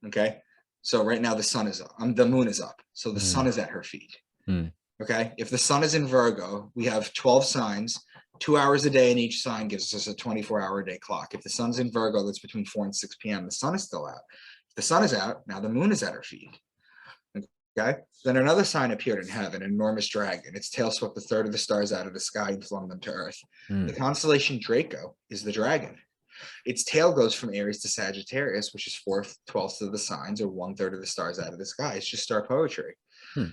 Okay. So right now the sun is up. The moon is up. So the sun is at her feet. Okay. If the sun is in Virgo, we have 12 signs, 2 hours a day in each sign gives us a 24-hour day clock. If the sun's in Virgo, that's between 4 and 6 p.m. The sun is still out. If the sun is out, now the moon is at her feet. Okay. Then another sign appeared in heaven, an enormous dragon. Its tail swept a third of the stars out of the sky and flung them to earth. The constellation Draco is the dragon. Its tail goes from Aries to Sagittarius, which is 4/12 of the signs, or 1/3 of the stars out of the sky. It's just star poetry.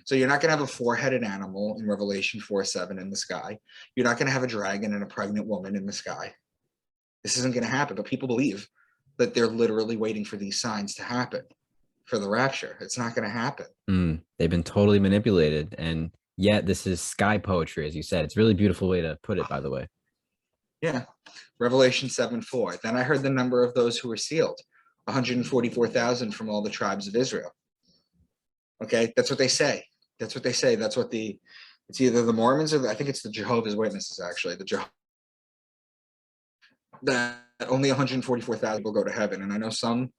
So you're not going to have a 4-headed animal in Revelation 4:7 in the sky. You're not going to have a dragon and a pregnant woman in the sky. This isn't going to happen, but people believe that they're literally waiting for these signs to happen for the rapture. It's not going to happen. They've been totally manipulated, and yet this is sky poetry, as you said. It's a really beautiful way to put it, by the way. Yeah. Revelation 7:4. Then I heard the number of those who were sealed, 144,000 from all the tribes of Israel. Okay, that's what they say. That's what they say. That's what it's either the Mormons or I think it's the Jehovah's Witnesses, actually. That only 144,000 will go to heaven. And I know some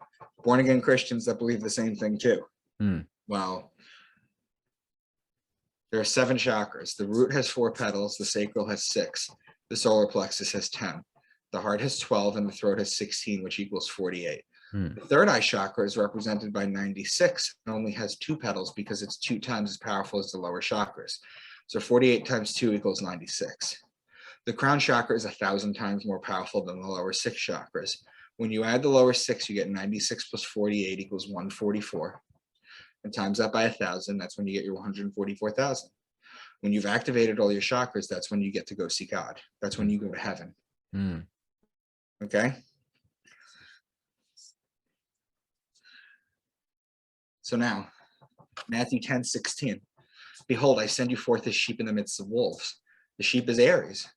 born-again Christians that believe the same thing too. Well, there are 7 chakras. The root has 4 petals. The sacral has 6. The solar plexus has 10. The heart has 12, and the throat has 16, which equals 48. The third eye chakra is represented by 96 and only has 2 petals because it's 2 times as powerful as the lower chakras. So 48 times 2 equals 96. The crown chakra is 1,000 times more powerful than the lower 6 chakras. When you add the lower 6, you get 96 plus 48 equals 144. And times that by 1,000, that's when you get your 144,000. When you've activated all your chakras, that's when you get to go see God. That's when you go to heaven. Okay? So now, Matthew 10:16. Behold, I send you forth as sheep in the midst of wolves. The sheep is Aries.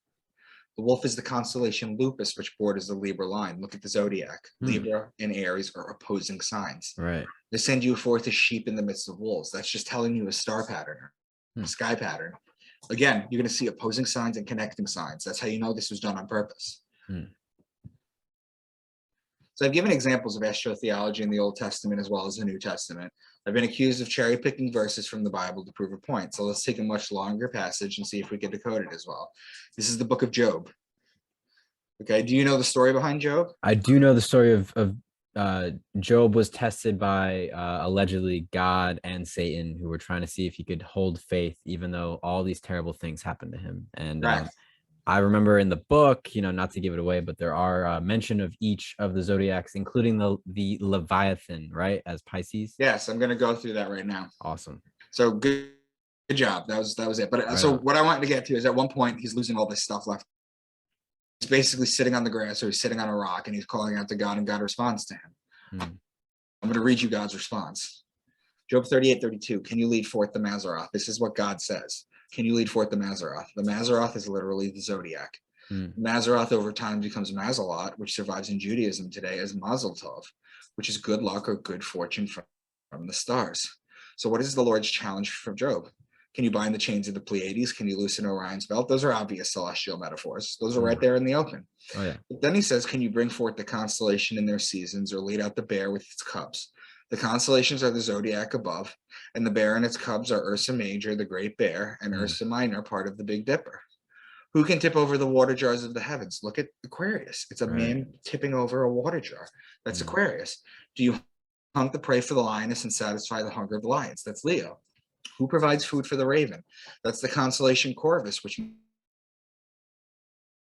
The wolf is the constellation Lupus, which borders the Libra line. Look at the zodiac. Libra and Aries are opposing signs. Right. They send you forth as sheep in the midst of wolves. That's just telling you a star pattern, a sky pattern. Again, you're going to see opposing signs and connecting signs. That's how you know this was done on purpose. So I've given examples of astrotheology in the Old Testament as well as the New Testament. I've been accused of cherry picking verses from the Bible to prove a point. So let's take a much longer passage and see if we can decode it as well. This is the book of Job. Okay, do you know the story behind Job? I do know the story of Job was tested by allegedly God and Satan, who were trying to see if he could hold faith, even though all these terrible things happened to him. And I remember in the book, not to give it away, but there are mention of each of the zodiacs, including the Leviathan, right, as Pisces. Yes, I'm going to go through that right now. Awesome. So good job. That was it. But right so on. What I wanted to get to is at one point he's losing all this stuff left. He's basically sitting on the grass or he's sitting on a rock and he's calling out to God and God responds to him. I'm going to read you God's response. Job 38:32. Can you lead forth the Mazzaroth? This is what God says. Can you lead forth the Mazzaroth? The Mazzaroth is literally the zodiac. Mazzaroth over time becomes Mazalot, which survives in Judaism today as Mazel Tov, which is good luck or good fortune from the stars. So what is the Lord's challenge from Job? Can you bind the chains of the Pleiades? Can you loosen Orion's belt? Those are obvious celestial metaphors. Those are right there in the open. Oh, yeah. But then he says, can you bring forth the constellation in their seasons or lead out the bear with its cubs? The constellations are the zodiac above, and the bear and its cubs are Ursa Major, the Great Bear, and Ursa Minor, part of the Big Dipper. Who can tip over the water jars of the heavens? Look at Aquarius. It's a man tipping over a water jar. That's Aquarius. Do you hunt the prey for the lioness and satisfy the hunger of the lions? That's Leo. Who provides food for the raven? That's the constellation Corvus, which do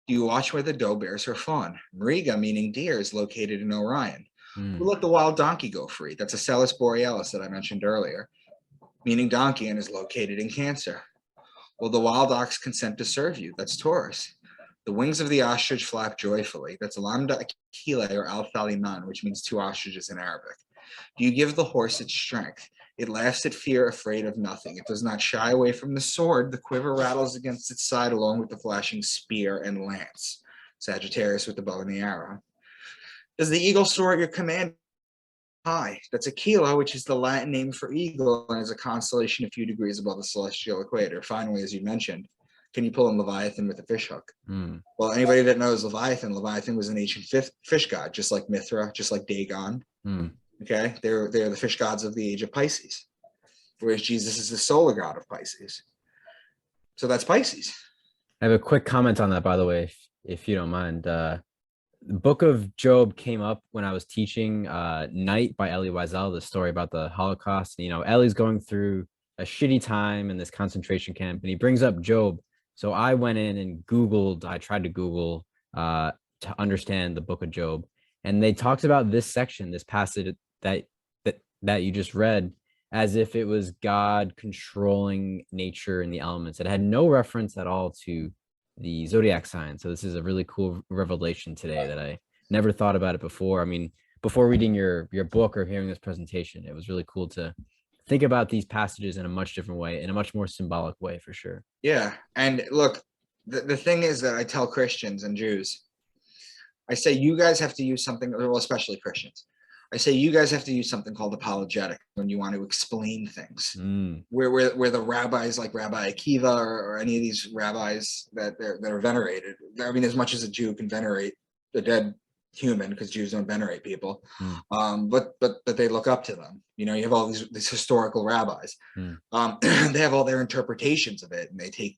you watch where the doe bears her fawn? Mariga, meaning deer, is located in Orion. Who let the wild donkey go free? That's a Celis Borealis that I mentioned earlier, meaning donkey, and is located in Cancer. Will the wild ox consent to serve you? That's Taurus. The wings of the ostrich flap joyfully. That's Lambda Achille or Al Thaliman, which means two ostriches in Arabic. Do you give the horse its strength? It laughs at fear, afraid of nothing. It does not shy away from the sword. The quiver rattles against its side along with the flashing spear and lance. Sagittarius with the bow and the arrow. Does the eagle soar at your command? High. That's Aquila, which is the Latin name for eagle and is a constellation a few degrees above the celestial equator. Finally, as you mentioned, can you pull in Leviathan with a fish hook? Well, anybody that knows Leviathan was an ancient fish god, just like Mithra, just like Dagon. Okay, they're the fish gods of the age of Pisces, whereas Jesus is the solar god of Pisces. So that's Pisces. I have a quick comment on that, by the way, if you don't mind. The book of Job came up when I was teaching Night by Elie Wiesel, the story about the Holocaust. Elie's going through a shitty time in this concentration camp, and he brings up Job. So I went in and I tried to Google to understand the book of Job. And they talked about this section, this passage that you just read, as if it was God controlling nature and the elements. It had no reference at all to the zodiac sign. So this is a really cool revelation today that I never thought about it before. I mean, before reading your book or hearing this presentation, it was really cool to think about these passages in a much different way, in a much more symbolic way, for sure. Yeah. And look, the thing is that I tell Christians and Jews, I say, you guys have to use something, well, especially Christians. I say, you guys have to use something called apologetic when you want to explain things. Where the rabbis like Rabbi Akiva or any of these rabbis that are venerated. I mean, as much as a Jew can venerate a dead human, because Jews don't venerate people, but they look up to them. You have all these historical rabbis. They have all their interpretations of it, and they take,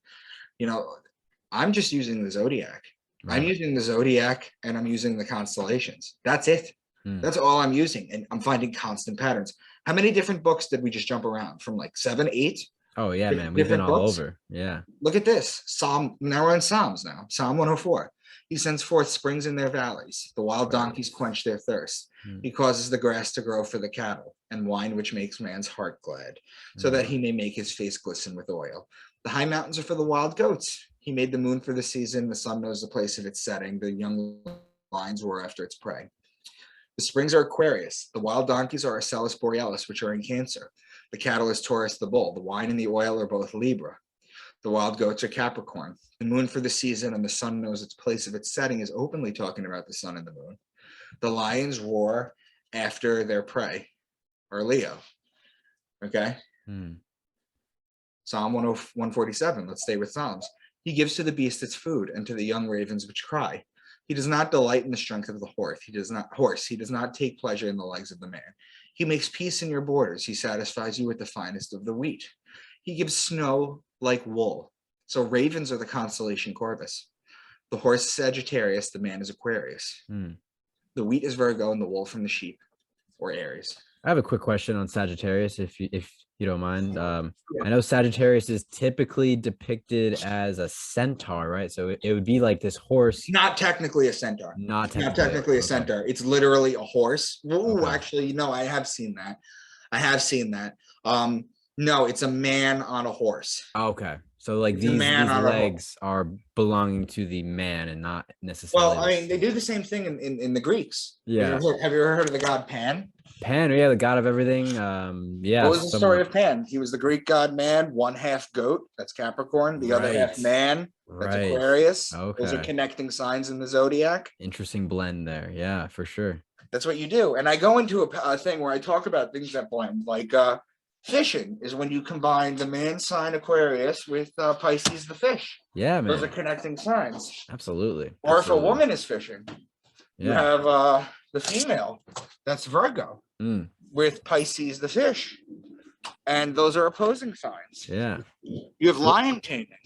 I'm just using the zodiac. I'm using the zodiac and I'm using the constellations. That's it. That's all I'm using. And I'm finding constant patterns. How many different books did we just jump around from, like 7, 8? Oh yeah, man. We've been all over. Yeah. Look at this. Now we're in Psalms now. Psalm 104. He sends forth springs in their valleys. The wild donkeys quench their thirst. He causes the grass to grow for the cattle and wine which makes man's heart glad, so that he may make his face glisten with oil. The high mountains are for the wild goats. He made the moon for the season. The sun knows the place of its setting. The young lions roar after its prey. The springs are Aquarius. The wild donkeys are Ocellus borealis, which are in Cancer. The cattle is Taurus the bull. The wine and the oil are both Libra. The wild goats are Capricorn. The moon for the season and the sun knows its place of its setting is openly talking about the sun and the moon. The lions roar after their prey, or Leo. Okay? Psalm 147. Let's stay with Psalms. He gives to the beast its food and to the young ravens which cry. He does not delight in the strength of the horse. He does not take pleasure in the legs of the man. He makes peace in your borders. He satisfies you with the finest of the wheat. He gives snow like wool. So ravens are the constellation Corvus. The horse is Sagittarius. The man is Aquarius. The wheat is Virgo, and the wool from the sheep, or Aries. I have a quick question on Sagittarius, if you don't mind. I know Sagittarius is typically depicted as a centaur, right? So it would be like this horse. Not technically a centaur. Not technically a centaur. It's literally a horse. Ooh, Okay. actually, no, I have seen that. No, it's a man on a horse. Okay. So like It's a these man on a legs are belonging to the man and not necessarily. Well, I mean, they do the same thing in the Greeks. Yeah. Have you ever heard of the god Pan? Pan, yeah, the god of everything. Yeah. What was the story of Pan? He was the Greek god man, one half goat, that's Capricorn, the other half Right. man, that's Right. Aquarius. Those are Okay. connecting signs in the zodiac. Interesting blend there. Yeah, for sure. That's what you do. And I go into a thing where I talk about things that blend, like fishing is when you combine the man sign Aquarius with Pisces the fish. Yeah, Those are man. connecting signs. Absolutely. Or if a Absolutely. woman is fishing, you Yeah. have the female, that's Virgo, with Pisces the fish. And those are opposing signs. Yeah. You have lion taming,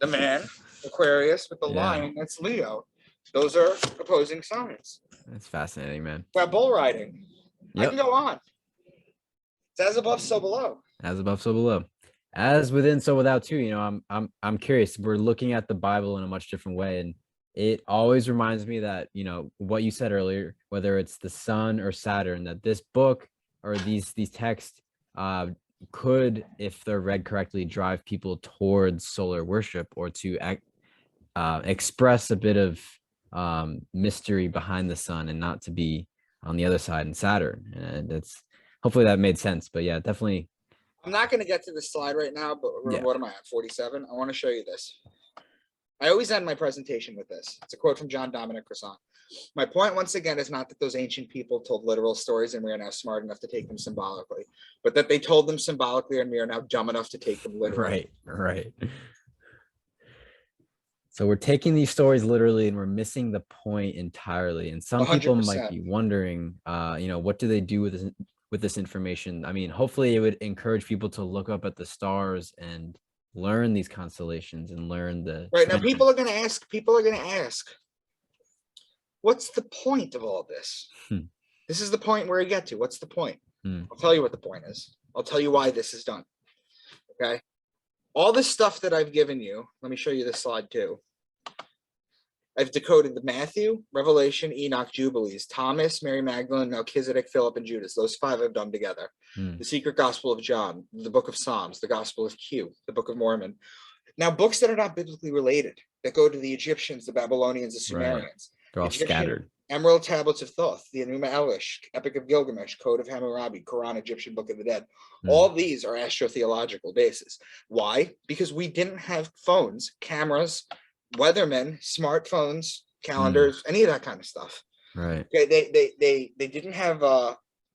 the man, Aquarius, with the Yeah. lion, that's Leo. Those are opposing signs. That's fascinating, man. About bull riding. I Yep. can go on. It's as above, so below. As above, so below. As within, so without too. You know, I'm curious. We're looking at the Bible in a much different way, and it always reminds me that, you know, what you said earlier, whether it's the sun or Saturn, that this book or these texts could, if they're read correctly, drive people towards solar worship or to express a bit of mystery behind the sun and not to be on the other side in Saturn. And that's hopefully that made sense. But yeah, definitely. I'm not going to get to the slide right now, but Yeah. what am I at? 47. I want to show you this. I always end my presentation with this. It's a quote from John Dominic Crossan. My point, once again, is not that those ancient people told literal stories and we are now smart enough to take them symbolically, but that they told them symbolically and we are now dumb enough to take them literally. Right. So we're taking these stories literally and we're missing the point entirely. And some people might 100%. be wondering, you know, what do they do with this information? I mean, hopefully it would encourage people to look up at the stars and learn these constellations and learn the Right now, people are going to ask, what's the point of all this? This is the point where I get to. What's the point? I'll tell you what the point is. I'll tell you why this is done. Okay. All this stuff that I've given you, let me show you this slide too. I've decoded the Matthew, Revelation, Enoch, Jubilees, Thomas, Mary Magdalene, Melchizedek, Philip, and Judas. Those 5 I've done together. The Secret Gospel of John, the Book of Psalms, the Gospel of Q, the Book of Mormon. Now, books that are not biblically related, that go to the Egyptians, the Babylonians, the Sumerians. They're all Egyptian scattered. Emerald Tablets of Thoth, the Enuma Elish, Epic of Gilgamesh, Code of Hammurabi, Quran, Egyptian Book of the Dead. All these are astrotheological bases. Why? Because we didn't have phones, cameras, weathermen, smartphones, calendars, any of that kind of stuff. Right. Okay, they didn't have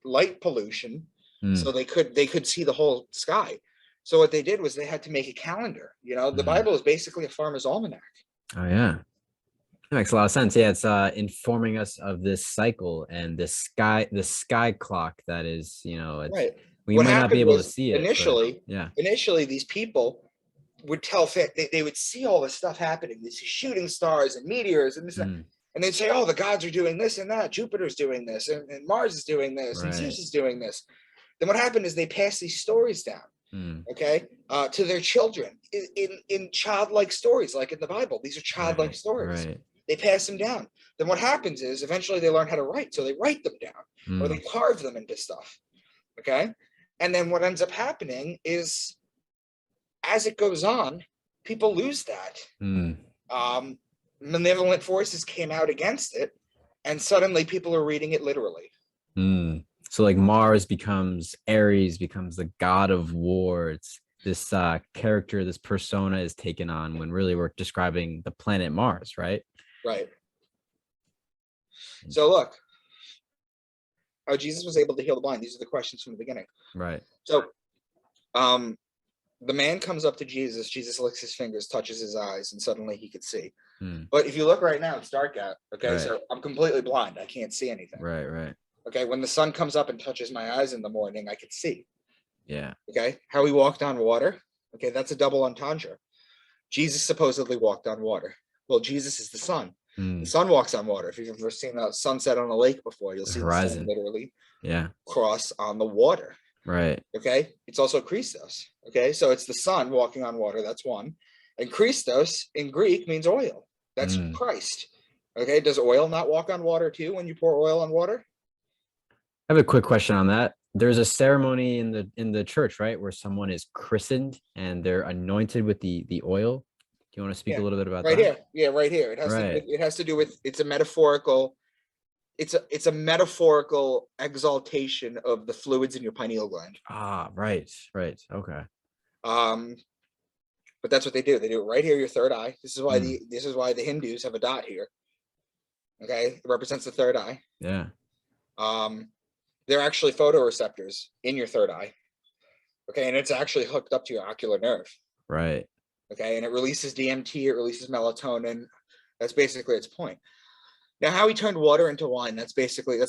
light pollution, so they could see the whole sky. So what they did was they had to make a calendar. You know, the Bible is basically a farmer's almanac. Oh yeah. That makes a lot of sense. Yeah, it's informing us of this cycle and the sky clock that is, you know, it's, Right. we What might not be happened able to was see it. initially. Yeah. Initially, these people would they would see all this stuff happening, these shooting stars and meteors and this, and they'd say, oh, the gods are doing this and that, Jupiter's doing this, and Mars is doing this, and Zeus is doing this. Then what happened is they passed these stories down, okay, to their children in childlike stories, like in the Bible. These are childlike stories. Right. They pass them down. Then what happens is eventually they learn how to write, so they write them down, or they carve them into stuff, okay? And then what ends up happening is, as it goes on, people lose that. Malevolent forces came out against it, And suddenly people are reading it literally. So like Mars becomes Aries, becomes the god of war. It's this character, this persona is taken on when really we're describing the planet Mars, right? Right. So look, how Jesus was able to heal the blind. These are the questions from the beginning. Right. So the man comes up to Jesus. Jesus licks his fingers, touches his eyes, and suddenly he could see. But if you look right now, it's dark out. Okay, right. So I'm completely blind. I can't see anything. Right. Okay, when the sun comes up and touches my eyes in the morning, I can see. Yeah. Okay, how he walked on water. Okay, that's a double entendre. Jesus supposedly walked on water. Well, Jesus is the sun. The sun walks on water. If you've ever seen a sunset on a lake before, you'll see the sun literally cross on the water. Right. Okay, it's also Christos. Okay, so it's the sun walking on water. That's one. And Christos in Greek means oil. That's Christ. Okay, does oil not walk on water too when you pour oil on water? I have a quick question on that. There's a ceremony in the church, right, where someone is christened and they're anointed with the oil. Do you want to speak a little bit about that? Right here. Yeah, right here. It has to do with it's a metaphorical exaltation of the fluids in your pineal gland. Ah, right. Okay. But that's what they do. They do it right here, your third eye. This is why the Hindus have a dot here. Okay, it represents the third eye. Yeah. They're actually photoreceptors in your third eye. Okay, and it's actually hooked up to your ocular nerve. Right. Okay, and it releases DMT, it releases melatonin. That's basically its point. Now, how he turned water into wine, that's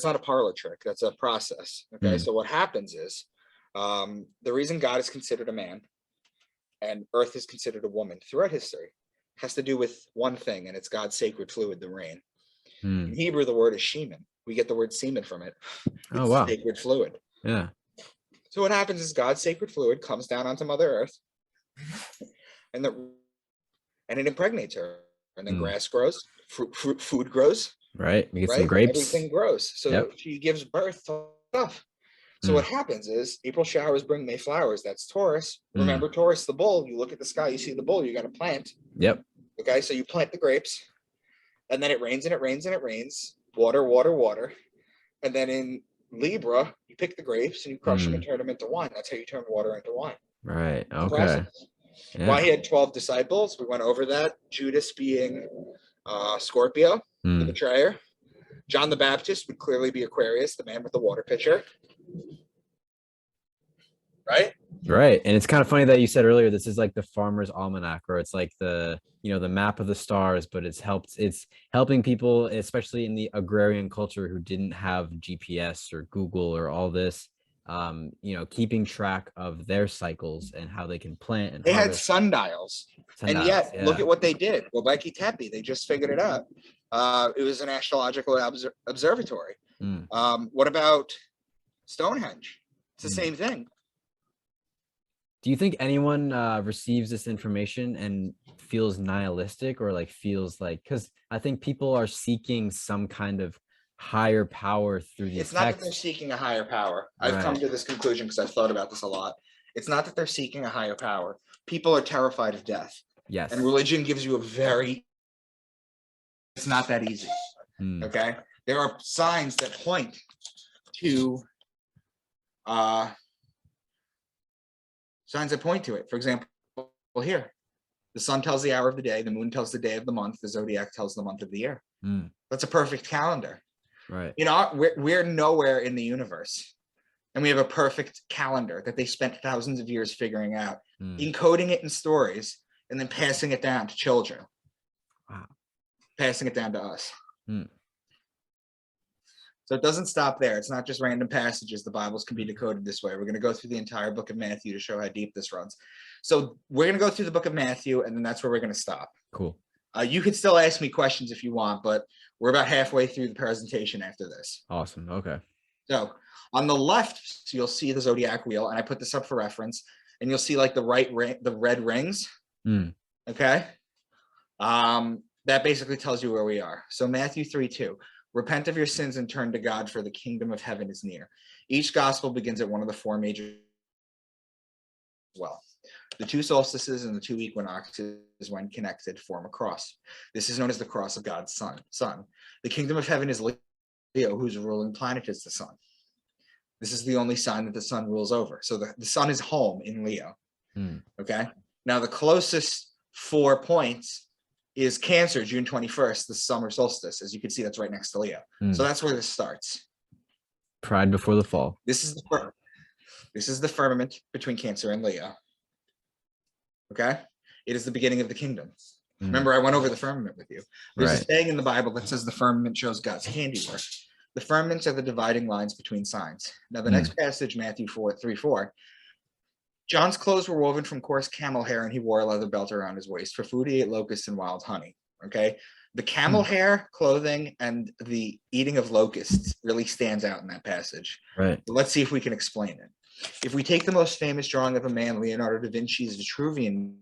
not a parlor trick. That's a process. Okay, so what happens is the reason God is considered a man and earth is considered a woman throughout history has to do with one thing, and it's God's sacred fluid, the rain. In Hebrew, the word is shemen. We get the word semen from it. It's sacred fluid. Yeah. So what happens is God's sacred fluid comes down onto Mother Earth, and it impregnates her, and then grass grows, food grows. Right. We get some grapes. Everything grows. So she gives birth to stuff. So what happens is April showers bring May flowers. That's Taurus. Remember Taurus, the bull. You look at the sky, you see the bull. You got to plant. Yep. Okay, so you plant the grapes, and then it rains and it rains and it rains. Water, water, water. And then in Libra, you pick the grapes and you crush them and turn them into wine. That's how you turn water into wine. Right. Okay. Yeah. Why he had 12 disciples. We went over that. Judas being Scorpio, the betrayer. John the Baptist would clearly be Aquarius, the man with the water pitcher. Right. And it's kind of funny that you said earlier, this is like the farmer's almanac, or it's like the map of the stars, but it's helping people, especially in the agrarian culture who didn't have GPS or Google or all this, keeping track of their cycles and how they can plant. And they had sundials. And yet look at what they did. Well, Becky Tepe, they just figured it out. It was an astrological observatory. What about Stonehenge? It's the same thing. Do you think anyone receives this information and feels nihilistic, or feels like, because I think people are seeking some kind of higher power through these It's not that they're seeking a higher power. I've come to this conclusion because I've thought about this a lot. It's not that they're seeking a higher power. People are terrified of death. Yes. And religion gives you it's not that easy. Okay. There are signs that point to it. For example, here, the sun tells the hour of the day, the moon tells the day of the month, the zodiac tells the month of the year. That's a perfect calendar. Right. We're nowhere in the universe, and we have a perfect calendar that they spent thousands of years figuring out, encoding it in stories, and then passing it down to children. Wow. Passing it down to us. So it doesn't stop there. It's not just random passages. The Bibles can be decoded this way. We're going to go through the entire book of Matthew to show how deep this runs. So we're going to go through the book of Matthew, and then that's where we're going to stop. Cool. You could still ask me questions if you want, but we're about halfway through the presentation after this. Awesome. Okay. So on the left, you'll see the Zodiac Wheel, and I put this up for reference, and you'll see the red rings. Okay. That basically tells you where we are. So Matthew 3:2. Repent of your sins and turn to God, for the kingdom of heaven is near. Each gospel begins at one of the four major the two solstices and the two equinoxes, when connected, form a cross. This is known as the cross of God's son. The kingdom of heaven is Leo, whose ruling planet is the sun. This is the only sign that the sun rules over. So the sun is home in Leo. Okay. Now the closest 4 points is Cancer, June 21st, the summer solstice. As you can see, that's right next to Leo. So that's where this starts. Pride before the fall. This is the firmament between Cancer and Leo. Okay. It is the beginning of the kingdom. Remember, I went over the firmament with you. There's a saying in the Bible that says the firmament shows God's handiwork. The firmaments are the dividing lines between signs. Now, the next passage, Matthew 4:3-4. John's clothes were woven from coarse camel hair, and he wore a leather belt around his waist. For food, he ate locusts and wild honey. Okay. The camel hair clothing and the eating of locusts really stands out in that passage. Right. So let's see if we can explain it. If we take the most famous drawing of a man, Leonardo da Vinci's Vitruvian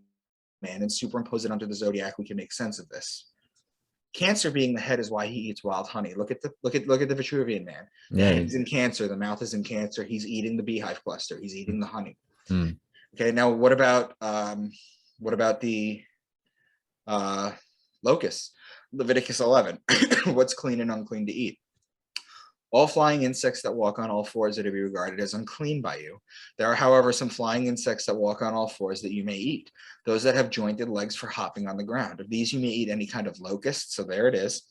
Man, and superimpose it onto the zodiac, we can make sense of this. Cancer being the head is why he eats wild honey. Look at the Vitruvian Man. Yeah, he's in Cancer. The mouth is in Cancer. He's eating the beehive cluster. He's eating the honey. Okay. Now, what about the locusts? Leviticus 11. What's clean and unclean to eat? All flying insects that walk on all fours are to be regarded as unclean by you. There are, however, some flying insects that walk on all fours that you may eat. Those that have jointed legs for hopping on the ground. Of these, you may eat any kind of locust. So there it is.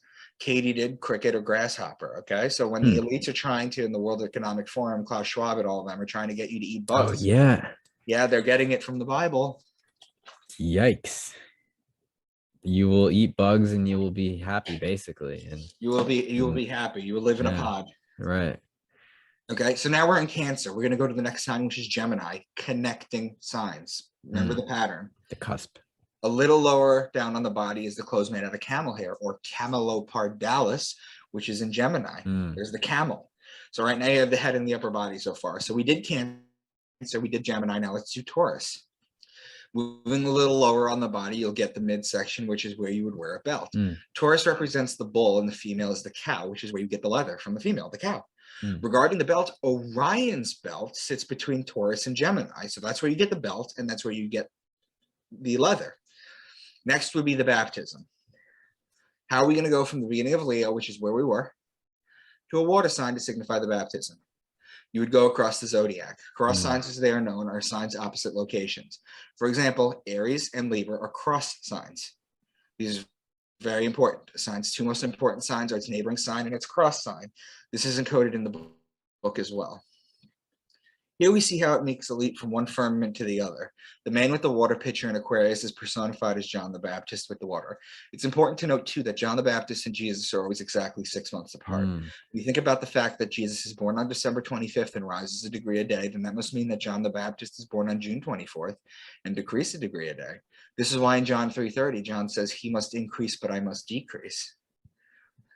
Katydid, cricket, or grasshopper. Okay. So when the elites are trying to, in the World Economic Forum, Klaus Schwab and all of them are trying to get you to eat bugs. Oh, yeah. Yeah, they're getting it from the Bible. Yikes. You will eat bugs and you will be happy, basically. And you will be happy. You will live in a pod. Right. Okay, so now we're in Cancer. We're going to go to the next sign, which is Gemini, connecting signs. Remember the pattern. The cusp. A little lower down on the body is the clothes made out of camel hair, or camelopardalis, which is in Gemini. There's the camel. So right now you have the head and the upper body so far. So we did Cancer, we did Gemini. Now let's do Taurus. Moving a little lower on the body, you'll get the midsection, which is where you would wear a belt. Taurus represents the bull and the female is the cow, which is where you get the leather from the female, the cow. Regarding the belt, Orion's belt sits between Taurus and Gemini. So that's where you get the belt and that's where you get the leather. Next would be the baptism. How are we going to go from the beginning of Leo, which is where we were, to a water sign to signify the baptism? You would go across the zodiac. Cross signs, as they are known, are signs opposite locations. For example, Aries and Libra are cross signs. These are very important. The sign's two most important signs are its neighboring sign and its cross sign. This is encoded in the book as well. Here we see how it makes a leap from one firmament to the other. The man with the water pitcher in Aquarius is personified as John the Baptist with the water. It's important to note, too, that John the Baptist and Jesus are always exactly 6 months apart. When you think about the fact that Jesus is born on December 25th and rises a degree a day, then that must mean that John the Baptist is born on June 24th and decreases a degree a day. This is why in John 3:30, John says, he must increase, but I must decrease.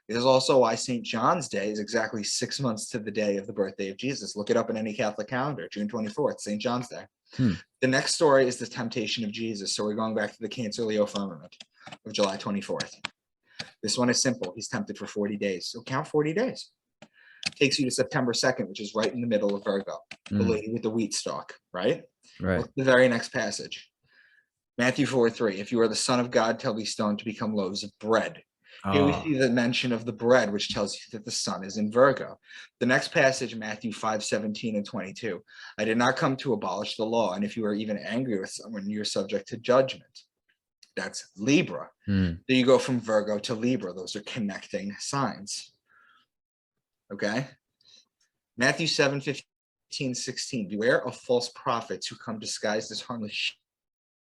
This is also why St. John's Day is exactly 6 months to the day of the birthday of Jesus. Look it up in any Catholic calendar, June 24th, St. John's Day. The next story is the temptation of Jesus. So we're going back to the Cancer Leo firmament of July 24th. This one is simple. He's tempted for 40 days. So count 40 days. Takes you to September 2nd, which is right in the middle of Virgo, the lady with the wheat stalk, right? Right. Look at the very next passage. Matthew 4:3. If you are the Son of God, tell these stones to become loaves of bread. Here we see the mention of the bread, which tells you that the sun is in Virgo. The next passage, Matthew 5:17 and 22. I did not come to abolish the law, and if you are even angry with someone, you're subject to judgment. That's Libra. So you go from Virgo to Libra. Those are connecting signs. Okay. Matthew 7:15-16. Beware of false prophets who come disguised as harmless sheep.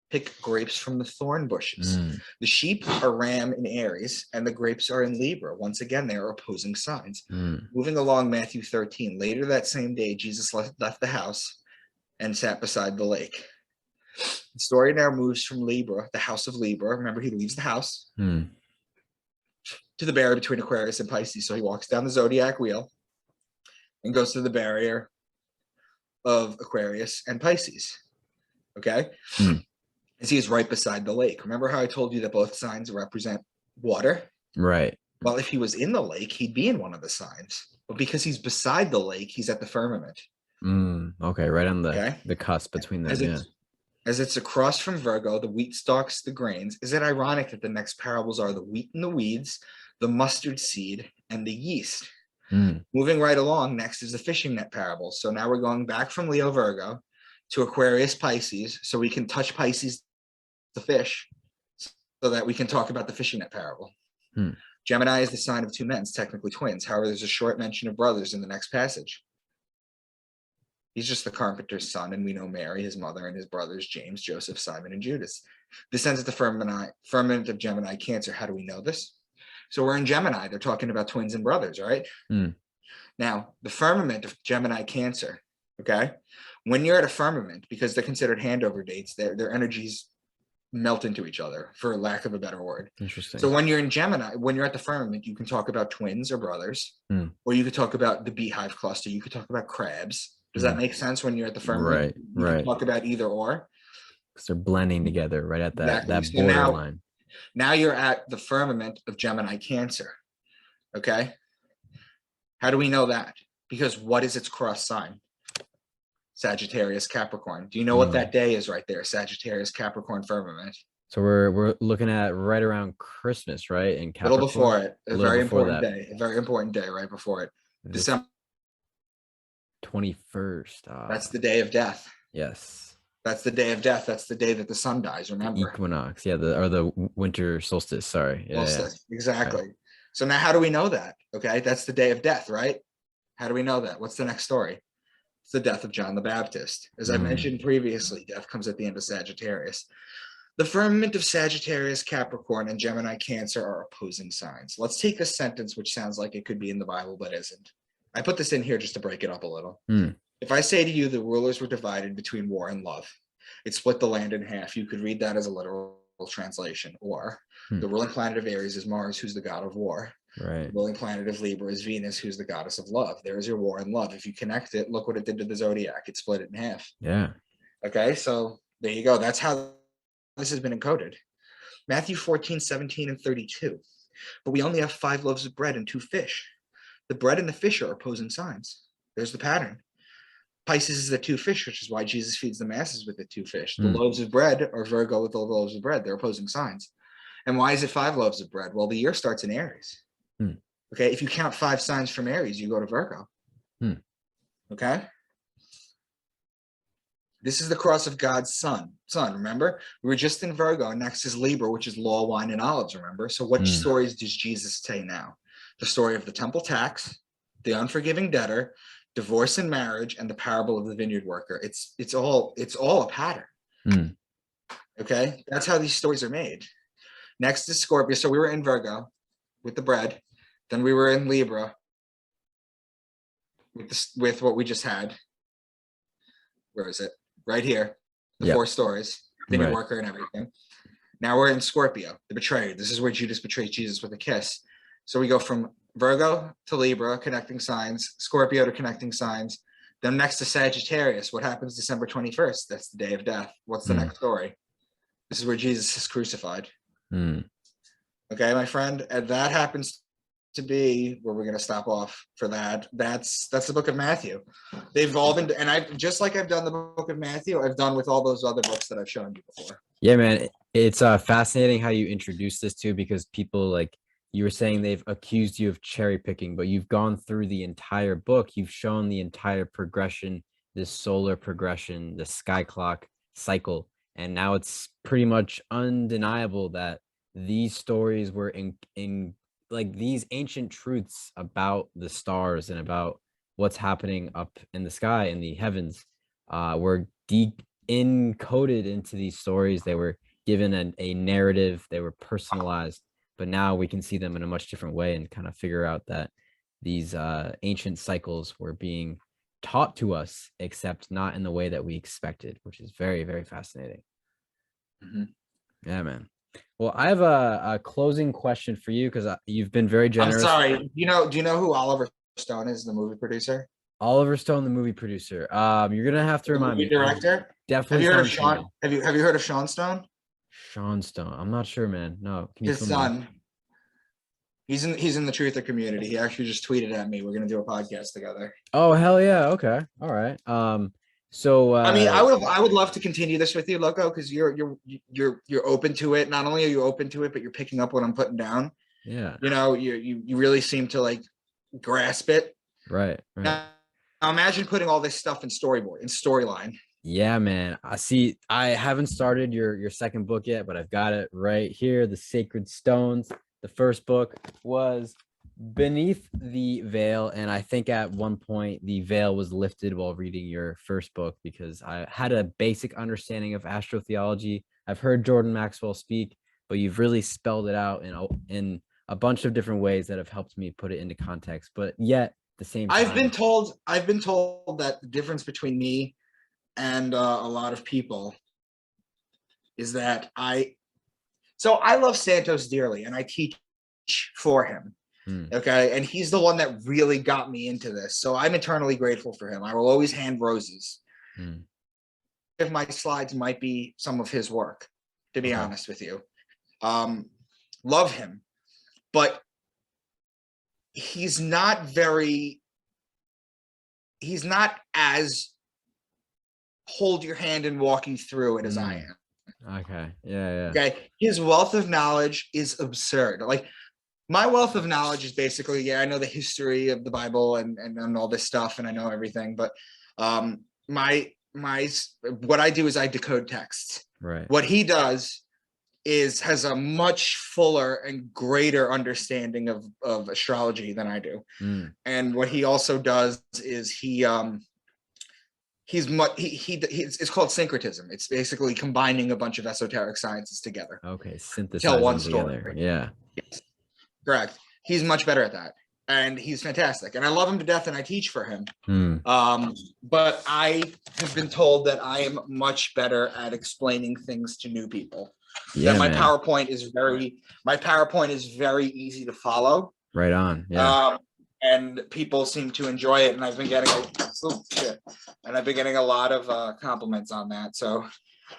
Pick grapes from the thorn bushes. The sheep are Ram in Aries, and the grapes are in Libra. Once again, they are opposing signs. Moving along, Matthew 13. Later that same day, Jesus left the house and sat beside the lake. The story now moves from Libra, the house of Libra. Remember, he leaves the house to the barrier between Aquarius and Pisces. So he walks down the Zodiac Wheel and goes to the barrier of Aquarius and Pisces. Okay? As he is right beside the lake. Remember how I told you that both signs represent water? Right. Well, if he was in the lake, he'd be in one of the signs. But because he's beside the lake, he's at the firmament. Okay, right on the cusp between them. As it's across from Virgo, the wheat stalks, the grains. Is it ironic that the next parables are the wheat and the weeds, the mustard seed, and the yeast? Moving right along, next is the fishing net parable. So now we're going back from Leo Virgo to Aquarius Pisces, so we can touch Pisces, the fish, so that we can talk about the fishing net parable. Gemini is the sign of two men, it's technically twins. However, there's a short mention of brothers in the next passage. He's just the carpenter's son, and we know Mary, his mother, and his brothers, James, Joseph, Simon, and Judas. This ends at the firmament of Gemini Cancer. How do we know this? So we're in Gemini. They're talking about twins and brothers, right? Now, the firmament of Gemini Cancer, okay? When you're at a firmament, because they're considered handover dates, their energies melt into each other, for lack of a better word. Interesting. So when you're in Gemini, when you're at the firmament, you can talk about twins or brothers, or you could talk about the beehive cluster. You could talk about crabs. Does that make sense when you're at the firmament? You can talk about either or. Because they're blending together right at that, that So borderline. Now you're at the firmament of Gemini Cancer, okay? How do we know that? Because what is its cross sign? Sagittarius Capricorn. Do you know what that day is right there? Sagittarius Capricorn firmament. So we're looking at right around Christmas, right? In Capricorn. A little before it. A very important that. day. A very important day right before it. December 21st. That's the day of death. Yes. That's the day of death. That's the day that the sun dies, remember? Equinox. Yeah, the winter solstice. Sorry. Yeah, solstice. Yeah. Exactly. Right. So now how do we know that? Okay, that's the day of death, right? How do we know that? What's the next story? It's the death of John the Baptist. As I mentioned previously, death comes at the end of Sagittarius. The firmament of Sagittarius, Capricorn, and Gemini Cancer are opposing signs. Let's take this sentence, which sounds like it could be in the Bible, but isn't. I put this in here just to break it up a little. If I say to you the rulers were divided between war and love, it split the land in half. You could read that as a literal translation. Or the ruling planet of Aries is Mars, who's the god of war. Right. The ruling planet of Libra is Venus, who's the goddess of love. There's your war and love. If you connect it, look what it did to the zodiac. It split it in half. Yeah. Okay, so there you go. That's how this has been encoded. Matthew 14, 17, and 32. But we only have 5 loaves of bread and 2 fish. The bread and the fish are opposing signs. There's the pattern. Pisces is the 2 fish, which is why Jesus feeds the masses with the 2 fish. The loaves of bread are Virgo with the loaves of bread. They're opposing signs. And why is it 5 loaves of bread? Well, the year starts in Aries. Okay, if you count 5 signs from Aries, you go to Virgo. Okay? This is the cross of God's sun, remember? We were just in Virgo, and next is Libra, which is law, wine, and olives, remember? So what stories does Jesus say now? The story of the temple tax, the unforgiving debtor, divorce and marriage, and the parable of the vineyard worker. It's all a pattern. Okay, that's how these stories are made. Next is Scorpio. So we were in Virgo with the bread, then we were in Libra with what we just had. Where is it? Right here. The 4 stories, vineyard worker and everything. Now we're in Scorpio, the betrayer. This is where Judas betrays Jesus with a kiss. So we go from Virgo to Libra, connecting signs, Scorpio to connecting signs. Then next to Sagittarius, what happens December 21st? That's the day of death. What's the next story? This is where Jesus is crucified. Okay, my friend, and that happens to be where we're going to stop off for that. That's the book of Matthew. They've all been, and I've just like I've done the book of Matthew, I've done with all those other books that I've shown you before. Yeah, man, it's fascinating how you introduced this too, because people, like you were saying, they've accused you of cherry picking, but you've gone through the entire book. You've shown the entire progression, this solar progression, the sky clock cycle, and now it's pretty much undeniable that these stories were in like these ancient truths about the stars and about what's happening up in the sky, in the heavens, were encoded into these stories. They were given a narrative, they were personalized, but now we can see them in a much different way and kind of figure out that these ancient cycles were being taught to us, except not in the way that we expected, which is very, very fascinating. Yeah, man. Well, I have a closing question for you, because you've been very generous. I'm sorry. Do you know who Oliver Stone is, the movie producer? Oliver Stone, the movie producer. You're gonna have to remind me. Director. Definitely. Have you heard of Sean? Have you heard of Sean Stone? Sean Stone. I'm not sure, man. No. Can you His son. He's in the truther community. He actually just tweeted at me. We're gonna do a podcast together. Oh, hell yeah. Okay. All right. So I mean, I would love to continue this with you, Loco, because you're open to it. Not only are you open to it, but you're picking up what I'm putting down. Yeah. You know, you really seem to like grasp it. Right. Now imagine putting all this stuff in storyline. Yeah, man. I haven't started your second book yet, but I've got it right here. The Sacred Stones. The first book was Beneath the Veil, and I think at one point the veil was lifted while reading your first book because I had a basic understanding of astrotheology. I've heard Jordan Maxwell speak, but you've really spelled it out in a bunch of different ways that have helped me put it into context. But yet, at the same time, I've been told that the difference between me and a lot of people is that I love Santos dearly, and I teach for him. Okay. And he's the one that really got me into this. So I'm eternally grateful for him. I will always hand roses. If my slides might be some of his work, to be honest with you. Love him. But he's not as hold your hand and walking through it as I am. Okay. Yeah. Okay. His wealth of knowledge is absurd. Like, my wealth of knowledge is basically, I know the history of the Bible and all this stuff, and I know everything, but what I do is I decode texts. Right. What he does has a much fuller and greater understanding of astrology than I do. And what he also does is it's called syncretism. It's basically combining a bunch of esoteric sciences together. Okay, synthesize tell one story. story. Yeah. Yes. Correct. He's much better at that, and he's fantastic. And I love him to death, and I teach for him. But I have been told that I am much better at explaining things to new people. Yeah, my PowerPoint is very easy to follow. Right on. Yeah. And people seem to enjoy it, and I've been getting a lot of compliments on that. So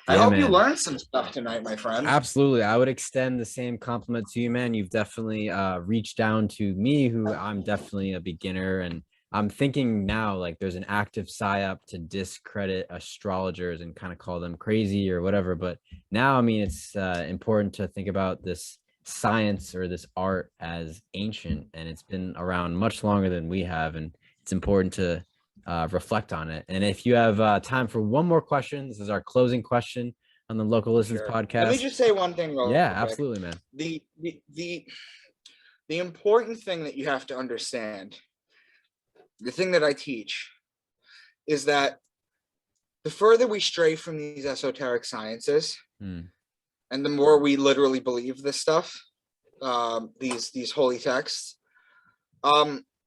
I hope you learned some stuff tonight, my friend. Absolutely. I would extend the same compliment to you, man. You've definitely reached down to me, who I'm definitely a beginner, and I'm thinking now like there's an active psyop to discredit astrologers and kind of call them crazy or whatever. But now, I mean, it's important to think about this science or this art as ancient, and it's been around much longer than we have, and it's important to reflect on it. And if you have time for one more question, this is our closing question on the Local Listens podcast. Let me just say one thing real quick. Absolutely, man. The important thing that you have to understand, the thing that I teach, is that the further we stray from these esoteric sciences, and the more we literally believe this stuff, these holy texts,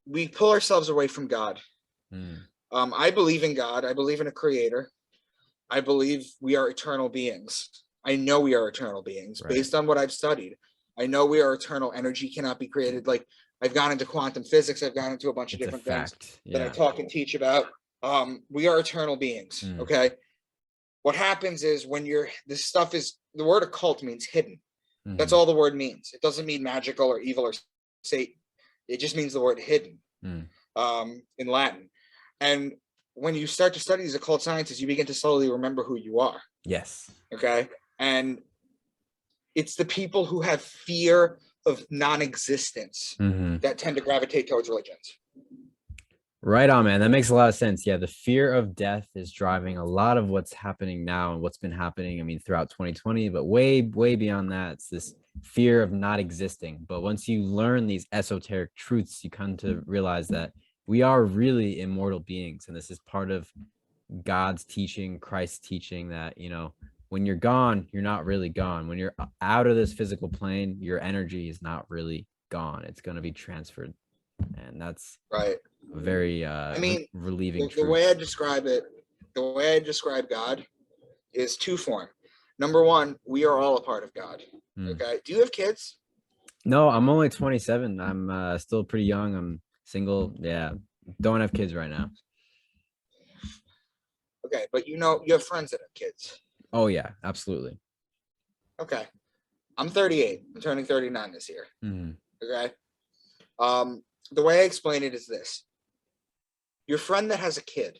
we pull ourselves away from God. I believe in God. I believe in a creator. I believe we are eternal beings. I know we are eternal beings based on what I've studied. I know we are eternal. Energy cannot be created. Like, I've gone into quantum physics. I've gone into a bunch of different things that I talk and teach about. We are eternal beings. Okay. What happens is when the word occult means hidden. That's all the word means. It doesn't mean magical or evil or Satan. It just means the word hidden in Latin. And when you start to study these occult sciences, you begin to slowly remember who you are. Yes. Okay. And it's the people who have fear of non-existence that tend to gravitate towards religions. Right on, man. That makes a lot of sense. Yeah, the fear of death is driving a lot of what's happening now and what's been happening, I mean, throughout 2020, but way beyond that. It's this fear of not existing. But once you learn these esoteric truths, you come to realize that we are really immortal beings. And this is part of God's teaching, Christ's teaching, that, you know, when you're gone, you're not really gone. When you're out of this physical plane, your energy is not really gone. It's going to be transferred. And that's very relieving. The way I describe it, the way I describe God is two form. Number one, we are all a part of God. Okay. Do you have kids? No, I'm only 27. I'm still pretty young. I'm single. Yeah. Don't have kids right now. Okay. But you have friends that have kids. Oh yeah, absolutely. Okay. I'm 38. I'm turning 39 this year. Okay. The way I explain it is this. Your friend that has a kid,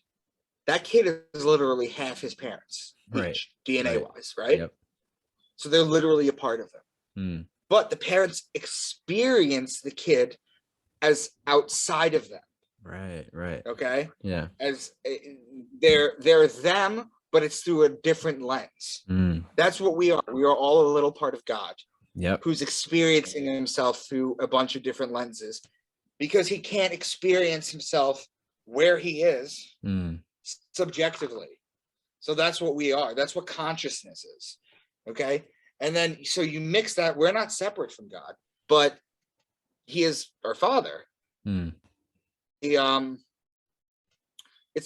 that kid is literally half his parents, each, DNA wise, right? Yep. So they're literally a part of them. But the parents experience the kid as outside of them. Right. Okay. Yeah. As they're them, but it's through a different lens. That's what we are. We are all a little part of God. Yep. Who's experiencing himself through a bunch of different lenses, because he can't experience himself where he is subjectively. So that's what we are. That's what consciousness is. Okay. And then, so you mix that. We're not separate from God, but he is our father. It's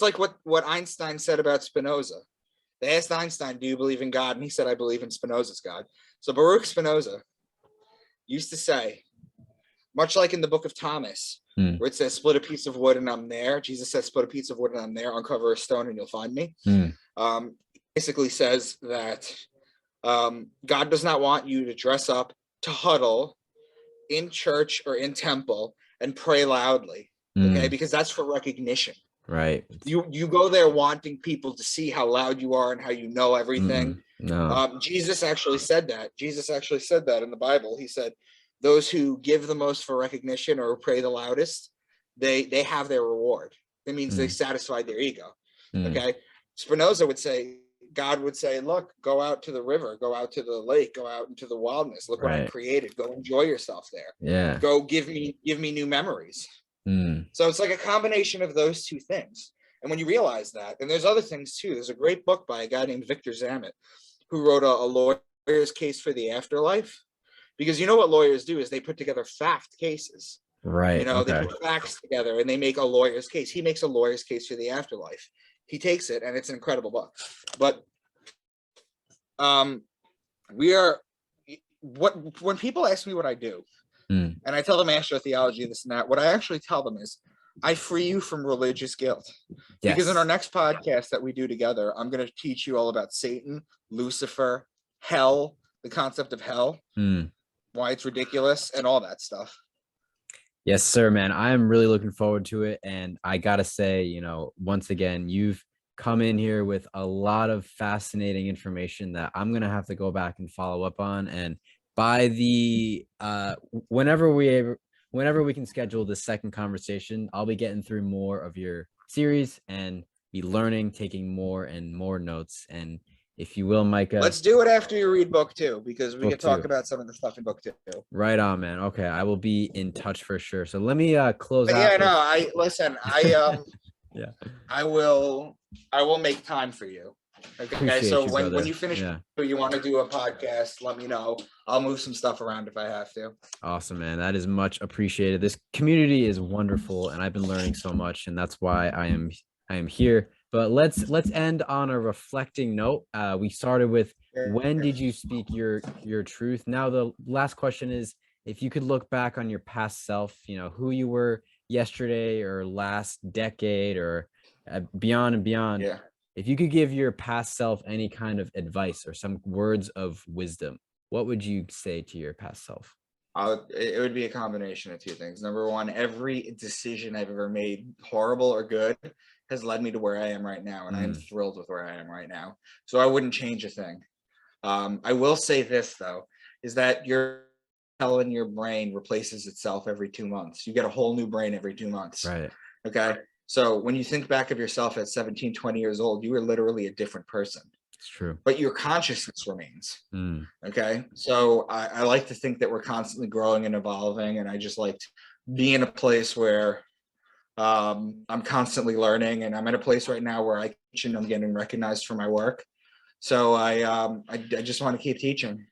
like what Einstein said about Spinoza. They asked Einstein, do you believe in God? And he said, I believe in Spinoza's God. So Baruch Spinoza used to say, much like in the book of Thomas, where it says, split a piece of wood and I'm there. Jesus says, split a piece of wood and I'm there. Uncover a stone and you'll find me. Basically says that God does not want you to dress up, to huddle in church or in temple and pray loudly. Okay, because that's for recognition. Right. You go there wanting people to see how loud you are and how you know everything. No. Jesus actually said that. Jesus actually said that in the Bible. He said, those who give the most for recognition or pray the loudest, they have their reward. It means they satisfied their ego. Okay. Spinoza would say, God would say, look, go out to the river, go out to the lake, go out into the wilderness. Look what I created. Go enjoy yourself there. Yeah. Go give me new memories. So it's like a combination of those two things. And when you realize that, and there's other things too, there's a great book by a guy named Victor Zamet, who wrote a lawyer's case for the afterlife. Because you know what lawyers do is they put together fact cases. Right. You know, they put facts together and they make a lawyer's case. He makes a lawyer's case for the afterlife. He takes it, and it's an incredible book. But when people ask me what I do, and I tell them astrotheology, this and that, what I actually tell them is I free you from religious guilt. Yes. Because in our next podcast that we do together, I'm going to teach you all about Satan, Lucifer, hell, the concept of hell, why it's ridiculous, and all that stuff. Yes, sir, man. I am really looking forward to it. And I got to say, you know, once again, you've come in here with a lot of fascinating information that I'm going to have to go back and follow up on. And by the whenever we can schedule the second conversation, I'll be getting through more of your series and be learning, taking more and more notes. And if you will, Micah, let's do it after you read book 2, because we can talk about some of the stuff in book 2. Right on, man. Okay, I will be in touch for sure. So let me close out. Yeah, no, I will make time for you. Okay, so when you finish, you want to do a podcast, let me know. I'll move some stuff around if I have to. Awesome, man. That is much appreciated. This community is wonderful, and I've been learning so much, and that's why I am here. But let's end on a reflecting note. We started with, when did you speak your truth? Now the last question is, if you could look back on your past self, you know, who you were yesterday or last decade or beyond and beyond. Yeah. If you could give your past self any kind of advice or some words of wisdom, what would you say to your past self? It would be a combination of two things. Number one, every decision I've ever made, horrible or good, has led me to where I am right now. And I am thrilled with where I am right now. So I wouldn't change a thing. I will say this, though, is that your cell in your brain replaces itself every 2 months. You get a whole new brain every 2 months. Right. Okay. So when you think back of yourself at 17, 20 years old, you were literally a different person. It's true. But your consciousness remains. Okay. So I like to think that we're constantly growing and evolving. And I just like to be in a place where I'm constantly learning. And I'm in a place right now where I teach and I'm getting recognized for my work. So I just want to keep teaching.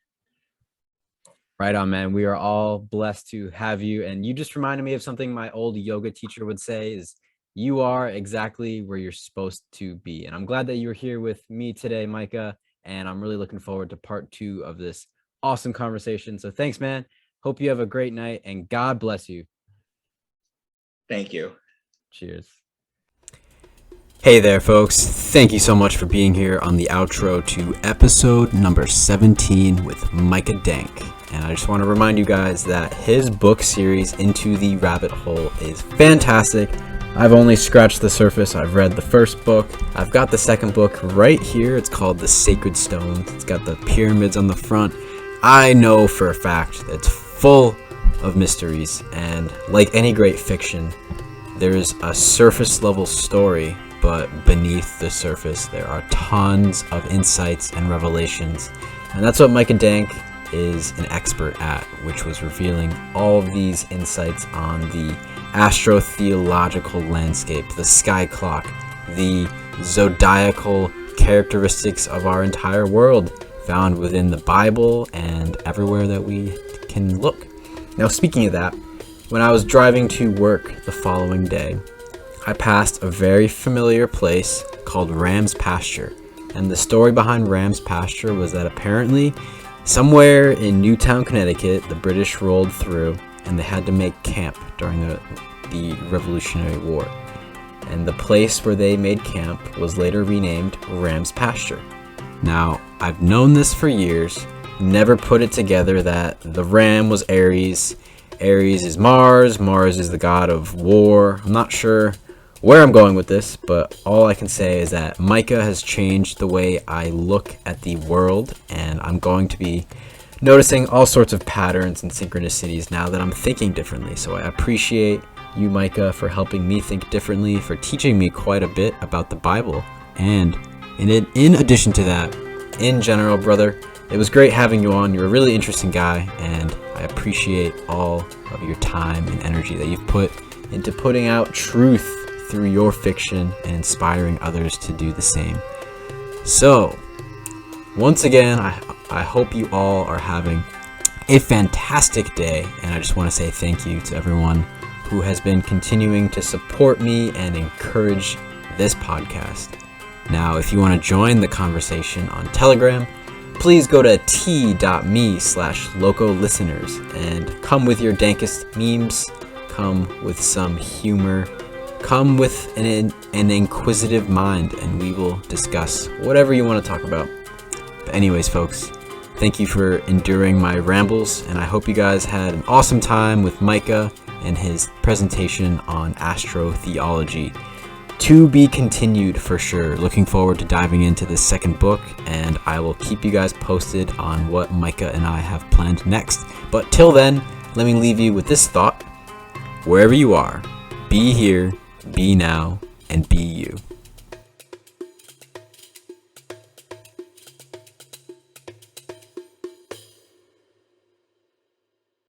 Right on, man. We are all blessed to have you. And you just reminded me of something my old yoga teacher would say is, you are exactly where you're supposed to be. And I'm glad that you're here with me today, Micah. And I'm really looking forward to part 2 of this awesome conversation. So thanks, man. Hope you have a great night and God bless you. Thank you. Cheers. Hey there, folks. Thank you so much for being here on the outro to episode number 17 with Micah Dank. And I just want to remind you guys that his book series, Into the Rabbit Hole, is fantastic. I've only scratched the surface. I've read the first book. I've got the second book right here. It's called The Sacred Stones. It's got the pyramids on the front. I know for a fact that it's full of mysteries, and like any great fiction, there's a surface level story, but beneath the surface there are tons of insights and revelations. And that's what Micah Dank is an expert at, which was revealing all of these insights on the astrotheological landscape, the sky clock, the zodiacal characteristics of our entire world, found within the Bible and everywhere that we can look. Now, speaking of that, when I was driving to work the following day, I passed a very familiar place called Ram's Pasture. And the story behind Ram's Pasture was that apparently somewhere in Newtown, Connecticut, the British rolled through and they had to make camp during the Revolutionary War. And the place where they made camp was later renamed Ram's Pasture. Now, I've known this for years, never put it together that the ram was Aries, Aries is Mars, Mars is the god of war. I'm not sure where I'm going with this, but all I can say is that Micah has changed the way I look at the world, and I'm going to be noticing all sorts of patterns and synchronicities now that I'm thinking differently. So I appreciate you, Micah, for helping me think differently, for teaching me quite a bit about the Bible. And in addition to that, in general, brother, it was great having you on. You're a really interesting guy, and I appreciate all of your time and energy that you've put into putting out truth through your fiction and inspiring others to do the same. So, once again, I hope you all are having a fantastic day, and I just want to say thank you to everyone who has been continuing to support me and encourage this podcast. Now, if you want to join the conversation on Telegram, please go to t.me/Loco listeners and come with your dankest memes, come with some humor, come with an inquisitive mind, and we will discuss whatever you want to talk about. But anyways, folks, thank you for enduring my rambles, and I hope you guys had an awesome time with Micah and his presentation on astrotheology. To be continued for sure. Looking forward to diving into the second book, and I will keep you guys posted on what Micah and I have planned next. But till then, let me leave you with this thought. Wherever you are, be here, be now, and be you.